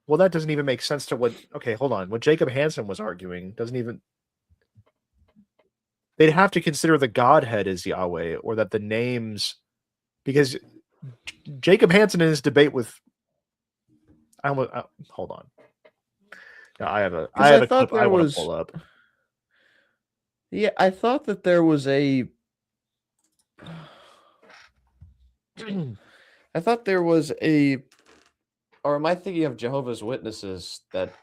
Speaker 1: well, that doesn't even make sense to what. Okay, hold on. What Jacob Hansen was arguing doesn't even. They'd have to consider the Godhead as Yahweh, or that the names, because Jacob Hansen in his debate with. Hold on. No, I have a clip I want to pull up.
Speaker 2: Yeah, I thought that there was a. I thought there was a. Or am I thinking of Jehovah's Witnesses that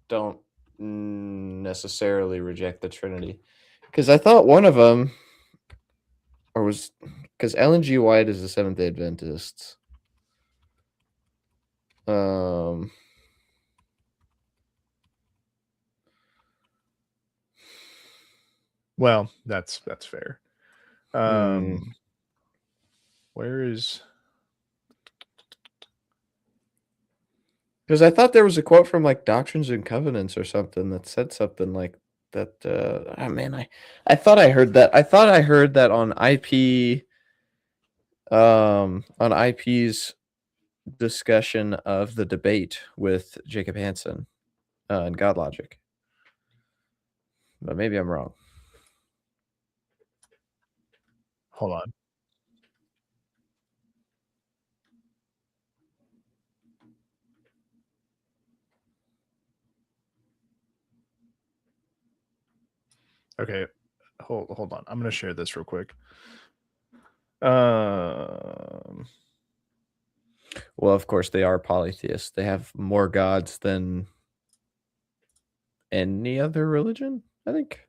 Speaker 2: don't necessarily reject the Trinity? Because I thought one of them, or was, because Ellen G. White is a Seventh-day Adventist. Well,
Speaker 1: that's fair. Where is?
Speaker 2: Because I thought there was a quote from like Doctrines and Covenants or something that said something like that. I thought I heard that. I thought I heard that on IP. On IP's discussion of the debate with Jacob Hansen and God Logic. But maybe I'm wrong.
Speaker 1: Hold on. Okay. hold on. I'm gonna share this real quick.
Speaker 2: Well, of course, they are polytheists. They have more gods than any other religion, I think.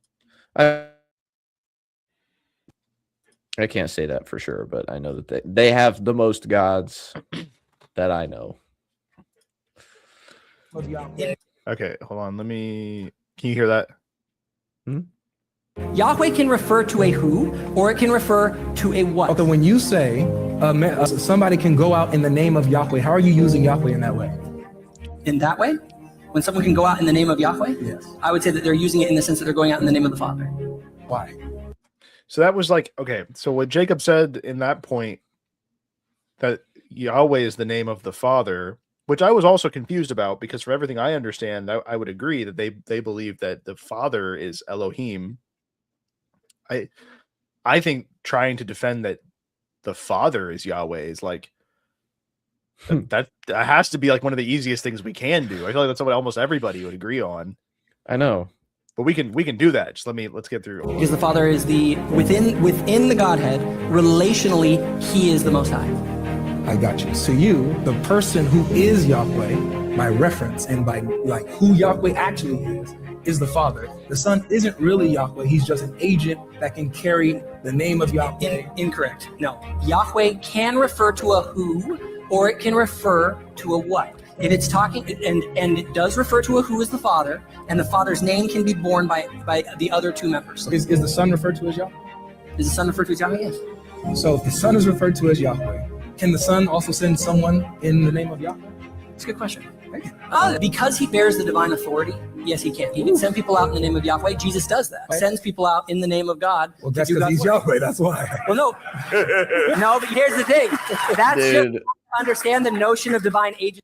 Speaker 2: I can't say that for sure, but I know that they have the most gods that I know.
Speaker 1: Okay, hold on. Can you hear that?
Speaker 6: Yahweh can refer to a who, or it can refer to a what.
Speaker 7: Okay, when you say somebody can go out in the name of Yahweh, how are you using Yahweh in that way?
Speaker 6: In that way, when someone can go out in the name of Yahweh,
Speaker 7: Yes.
Speaker 6: I would say that they're using it in the sense that they're going out in the name of the Father.
Speaker 7: Why?
Speaker 1: So that was like, okay, so what Jacob said in that point, that Yahweh is the name of the Father, which I was also confused about, because from everything I understand, I would agree that they believe that the Father is Elohim. I think trying to defend that the Father is Yahweh is like that has to be like one of the easiest things we can do. I feel like that's what almost everybody would agree on.
Speaker 2: I know.
Speaker 1: But we can do that. Just let's get through.
Speaker 6: Because the Father is within the Godhead, relationally, He is the Most High.
Speaker 7: I got you. So you, the person who is Yahweh, by reference and by like who Yahweh actually is the Father. The Son isn't really Yahweh. He's just an agent that can carry the name of Yahweh.
Speaker 6: Incorrect. No. Yahweh can refer to a who, or it can refer to a what. If it's talking, and it does refer to a who is the Father, and the Father's name can be borne by the other two members.
Speaker 7: Is the Son referred to as Yahweh?
Speaker 6: Is the Son referred to as Yahweh? Yes.
Speaker 7: So if the Son is referred to as Yahweh, can the Son also send someone in the name of Yahweh?
Speaker 6: That's a good question. Because He bears the divine authority, yes, He can. He can send people out in the name of Yahweh. Jesus does that.
Speaker 7: Right.
Speaker 6: Sends people out in the name of God.
Speaker 7: Well, that's because He's Yahweh. That's why.
Speaker 6: Well, no. No, but here's the thing. That's just to understand the notion of divine agency.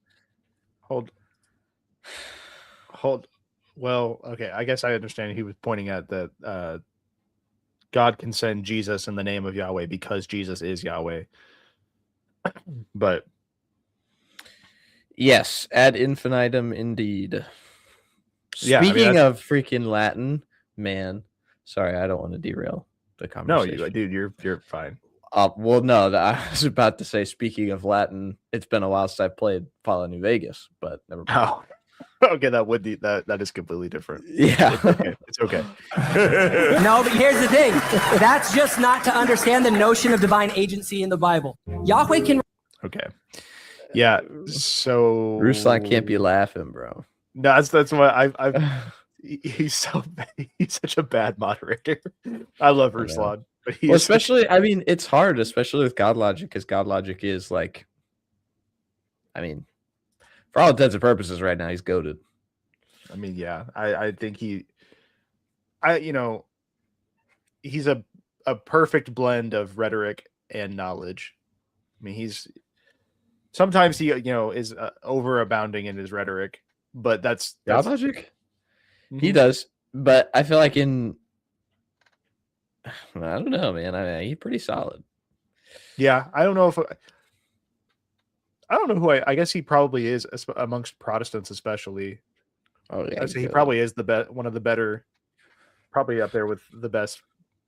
Speaker 1: Hold. Well, okay. I guess I understand. He was pointing at that God can send Jesus in the name of Yahweh because Jesus is Yahweh. But
Speaker 2: yes, ad infinitum indeed.
Speaker 1: Yeah, I mean,
Speaker 2: Speaking of freaking Latin, man. Sorry, I don't want to derail the
Speaker 1: no,
Speaker 2: conversation.
Speaker 1: dude, you're fine.
Speaker 2: Well, no, I was about to say, speaking of Latin, it's been a while since I played Fallout New Vegas, but never mind.
Speaker 1: Oh, okay, that is completely different.
Speaker 2: Yeah.
Speaker 1: It's okay.
Speaker 6: No, but here's the thing. That's just not to understand the notion of divine agency in the Bible. Yahweh can.
Speaker 1: Okay. Yeah. So
Speaker 2: Ruslan can't be laughing, bro.
Speaker 1: No, that's what I've he's such a bad moderator. I love Ruslan, but he's
Speaker 2: especially, I mean, it's hard, especially with God Logic, because God Logic is like, I mean, for all intents and purposes, right now he's goated.
Speaker 1: I mean, yeah, I think he's a perfect blend of rhetoric and knowledge. I mean, sometimes he is overabounding in his rhetoric, but that's
Speaker 2: God Logic.
Speaker 1: Mm-hmm.
Speaker 2: He does, but I feel like I don't know, man. I mean, he's pretty solid.
Speaker 1: Yeah, I don't know who I guess he probably is amongst Protestants, especially.
Speaker 2: Oh yeah,
Speaker 1: I'd say he probably is one of the better, probably up there with the best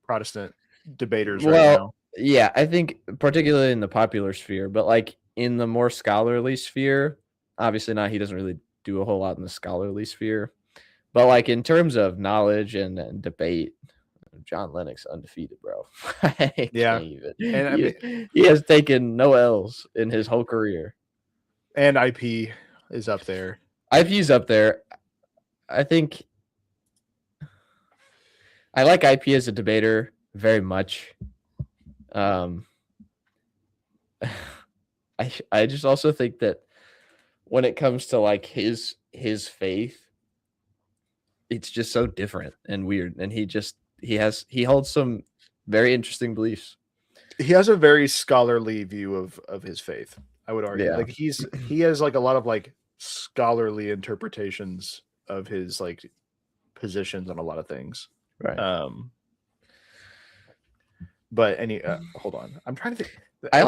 Speaker 1: Protestant debaters right now.
Speaker 2: Yeah, I think particularly in the popular sphere, but like in the more scholarly sphere, obviously not. He doesn't really do a whole lot in the scholarly sphere, but like in terms of knowledge and debate, John Lennox undefeated, bro.
Speaker 1: Yeah,
Speaker 2: and he has taken no L's in his whole career.
Speaker 1: And IP is up there.
Speaker 2: IP's up there. I think I like IP as a debater very much. I just also think that when it comes to like his faith, it's just so different and weird, and he holds some very interesting beliefs.
Speaker 1: He has a very scholarly view of his faith, I would argue.
Speaker 2: Yeah.
Speaker 1: Like he has like a lot of like scholarly interpretations of his like positions on a lot of things.
Speaker 2: Right.
Speaker 1: But hold on. I'm trying to think.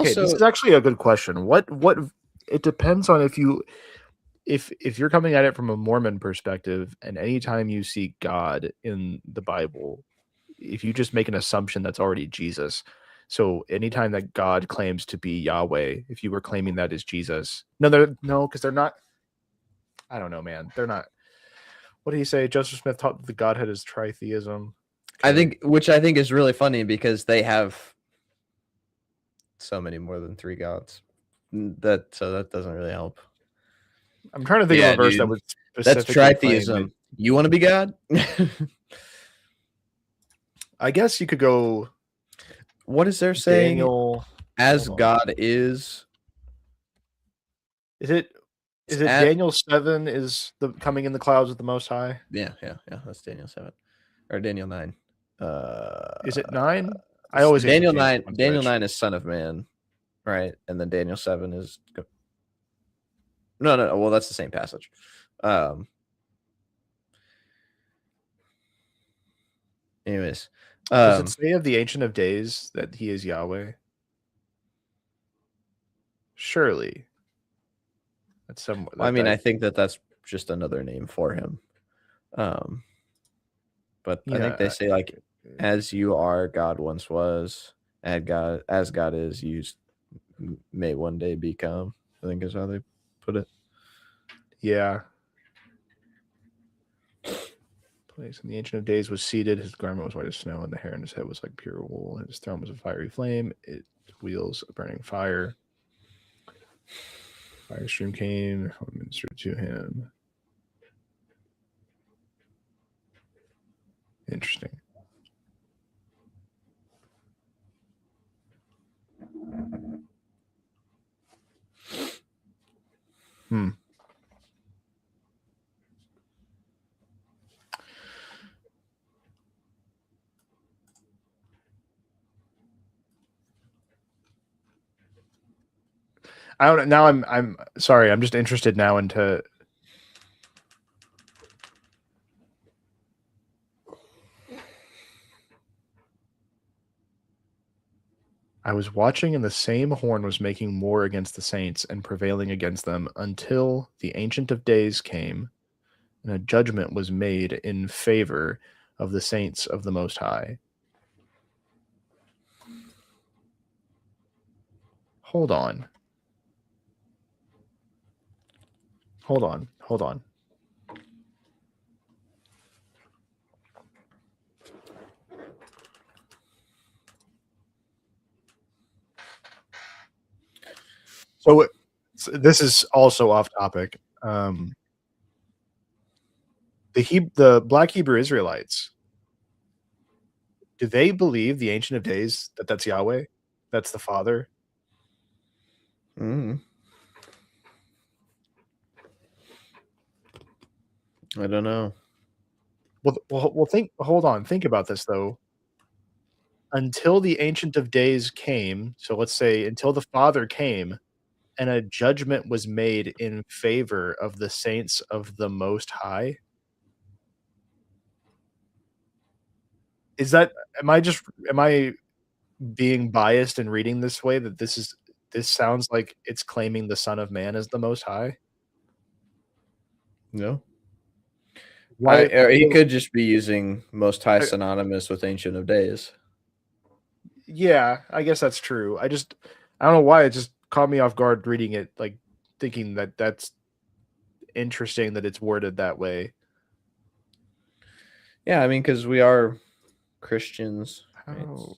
Speaker 2: This
Speaker 1: is actually a good question. What it depends on if you're coming at it from a Mormon perspective, and anytime you see God in the Bible, if you just make an assumption that's already Jesus. So anytime that God claims to be Yahweh, if you were claiming that is Jesus, because they're not. I don't know, man. They're not. What did he say? Joseph Smith taught that the Godhead is tritheism.
Speaker 2: Which I think is really funny because they have so many more than 3 gods. That doesn't really help.
Speaker 1: I'm trying to think of a verse that would
Speaker 2: That's
Speaker 1: specifically claim
Speaker 2: tritheism. You want to be God?
Speaker 1: I guess you could go.
Speaker 2: What is there saying?
Speaker 1: Daniel,
Speaker 2: as God is.
Speaker 1: Is it Daniel 7 is the coming in the clouds with the Most High?
Speaker 2: Yeah. That's Daniel 7 or Daniel 9.
Speaker 1: Is it 9? I always
Speaker 2: Daniel 9. Daniel 9 is Son of Man, right? And then Daniel 7 is no. Well, that's the same passage. Anyways,
Speaker 1: does it say of the Ancient of Days that he is Yahweh? Surely. That's some.
Speaker 2: I mean, I think that's just another name for him. But I think they say like, as you are, God once was, and as God is, you may one day become. I think is how they put it.
Speaker 1: Yeah. Place in the Ancient of Days was seated. His garment was white as snow, and the hair on his head was like pure wool. And his throne was a fiery flame. Its wheels a burning fire. Fire stream came, ministered to him. Interesting. I don't. Now I'm sorry. I'm just interested now into. I was watching, and the same horn was making war against the saints and prevailing against them until the Ancient of Days came, and a judgment was made in favor of the saints of the Most High. Hold on. So this is also off topic. The Black Hebrew Israelites, do they believe the Ancient of Days that's Yahweh? That's the Father?
Speaker 2: I don't know.
Speaker 1: Well, hold on. Think about this though. Until the Ancient of Days came, so let's say until the Father came, and a judgment was made in favor of the saints of the Most High. Am I being biased in reading this way that this sounds like it's claiming the Son of Man as the Most High?
Speaker 2: No. He could just be using Most High synonymous with Ancient of Days.
Speaker 1: Yeah, I guess that's true. I don't know why it just caught me off guard reading it, like thinking that that's interesting that it's worded that way.
Speaker 2: Yeah, I mean, because we are Christians.
Speaker 1: How?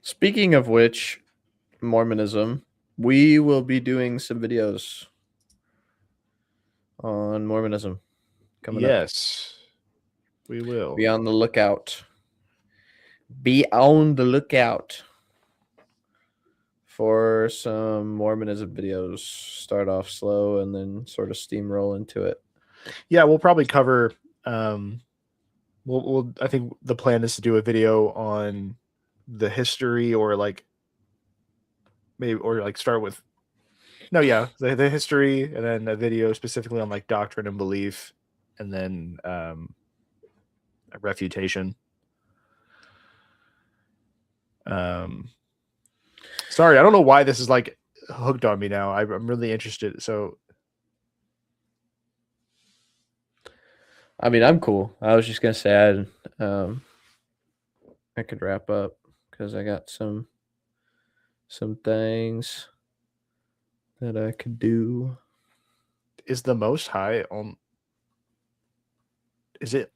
Speaker 2: Speaking of which, Mormonism, we will be doing some videos on Mormonism coming up.
Speaker 1: Yes, we will.
Speaker 2: Be on the lookout. Be on the lookout for some Mormonism videos. Start off slow and then sort of steamroll into it.
Speaker 1: Yeah, we'll probably cover. We'll. I think the plan is to do a video on the history, or like maybe, or like start with. No, yeah, the history, and then a video specifically on like doctrine and belief, and then a refutation. Sorry, I don't know why this is like hooked on me now. I'm really interested. So,
Speaker 2: I mean, I'm cool. I was just gonna say I could wrap up because I got some things that I could do.
Speaker 1: is the Most High on? Is it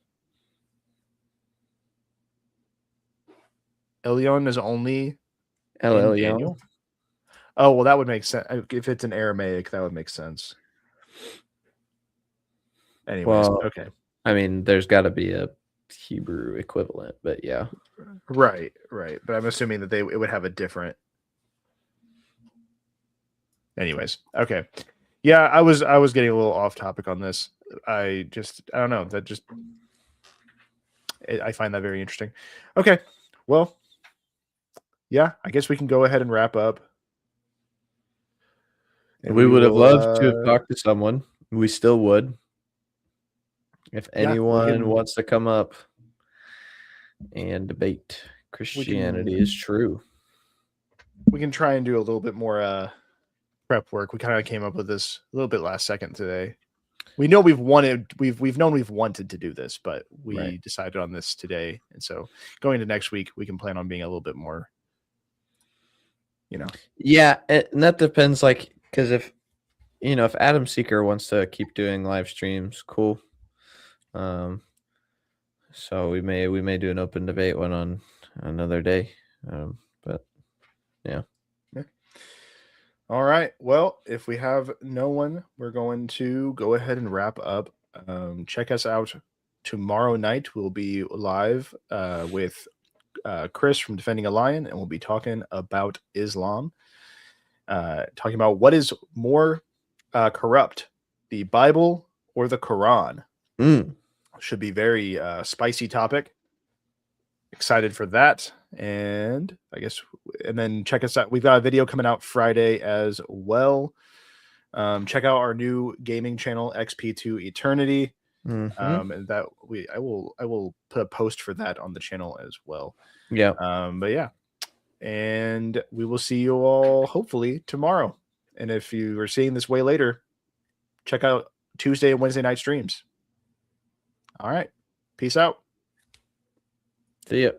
Speaker 1: Elyon is only
Speaker 2: El
Speaker 1: in
Speaker 2: Elyon.
Speaker 1: Daniel? Oh, well, that would make sense. If it's in Aramaic, that would make sense. Anyways,
Speaker 2: Well,
Speaker 1: okay.
Speaker 2: I mean, there's got to be a Hebrew equivalent, but yeah.
Speaker 1: Right. But I'm assuming that it would have a different. Anyways, okay. Yeah, I was getting a little off topic on this. I don't know. I find that very interesting. Okay. Well, yeah, I guess we can go ahead and wrap up. And
Speaker 2: we would have
Speaker 1: will,
Speaker 2: loved to have talked to someone. We still would. If
Speaker 1: Yeah, we
Speaker 2: anyone
Speaker 1: can-
Speaker 2: wants to come up and debate Christianity is true.
Speaker 1: We can try and do a little bit more prep work. We kind of came up with this a little bit last second today. We know we've known we've wanted to do this, but we decided on this today. And so going into next week, we can plan on being a little bit more,
Speaker 2: Yeah, and that depends, like, because if Adam Seeker wants to keep doing live streams, cool. So we may do an open debate one on another day. But yeah.
Speaker 1: All right. Well, if we have no one, we're going to go ahead and wrap up. Check us out tomorrow night. We'll be live with Chris from Defending a Lion, and we'll be talking about Islam. Talking about what is more corrupt, the Bible or the Quran. Should be very spicy topic. Excited for that. And then check us out. We've got a video coming out Friday as well. Check out our new gaming channel, XP2 Eternity. And that I will put a post for that on the channel as well.
Speaker 2: Yeah.
Speaker 1: But yeah. And we will see you all hopefully tomorrow. And if you are seeing this way later, check out Tuesday and Wednesday night streams. All right. Peace out.
Speaker 2: See ya.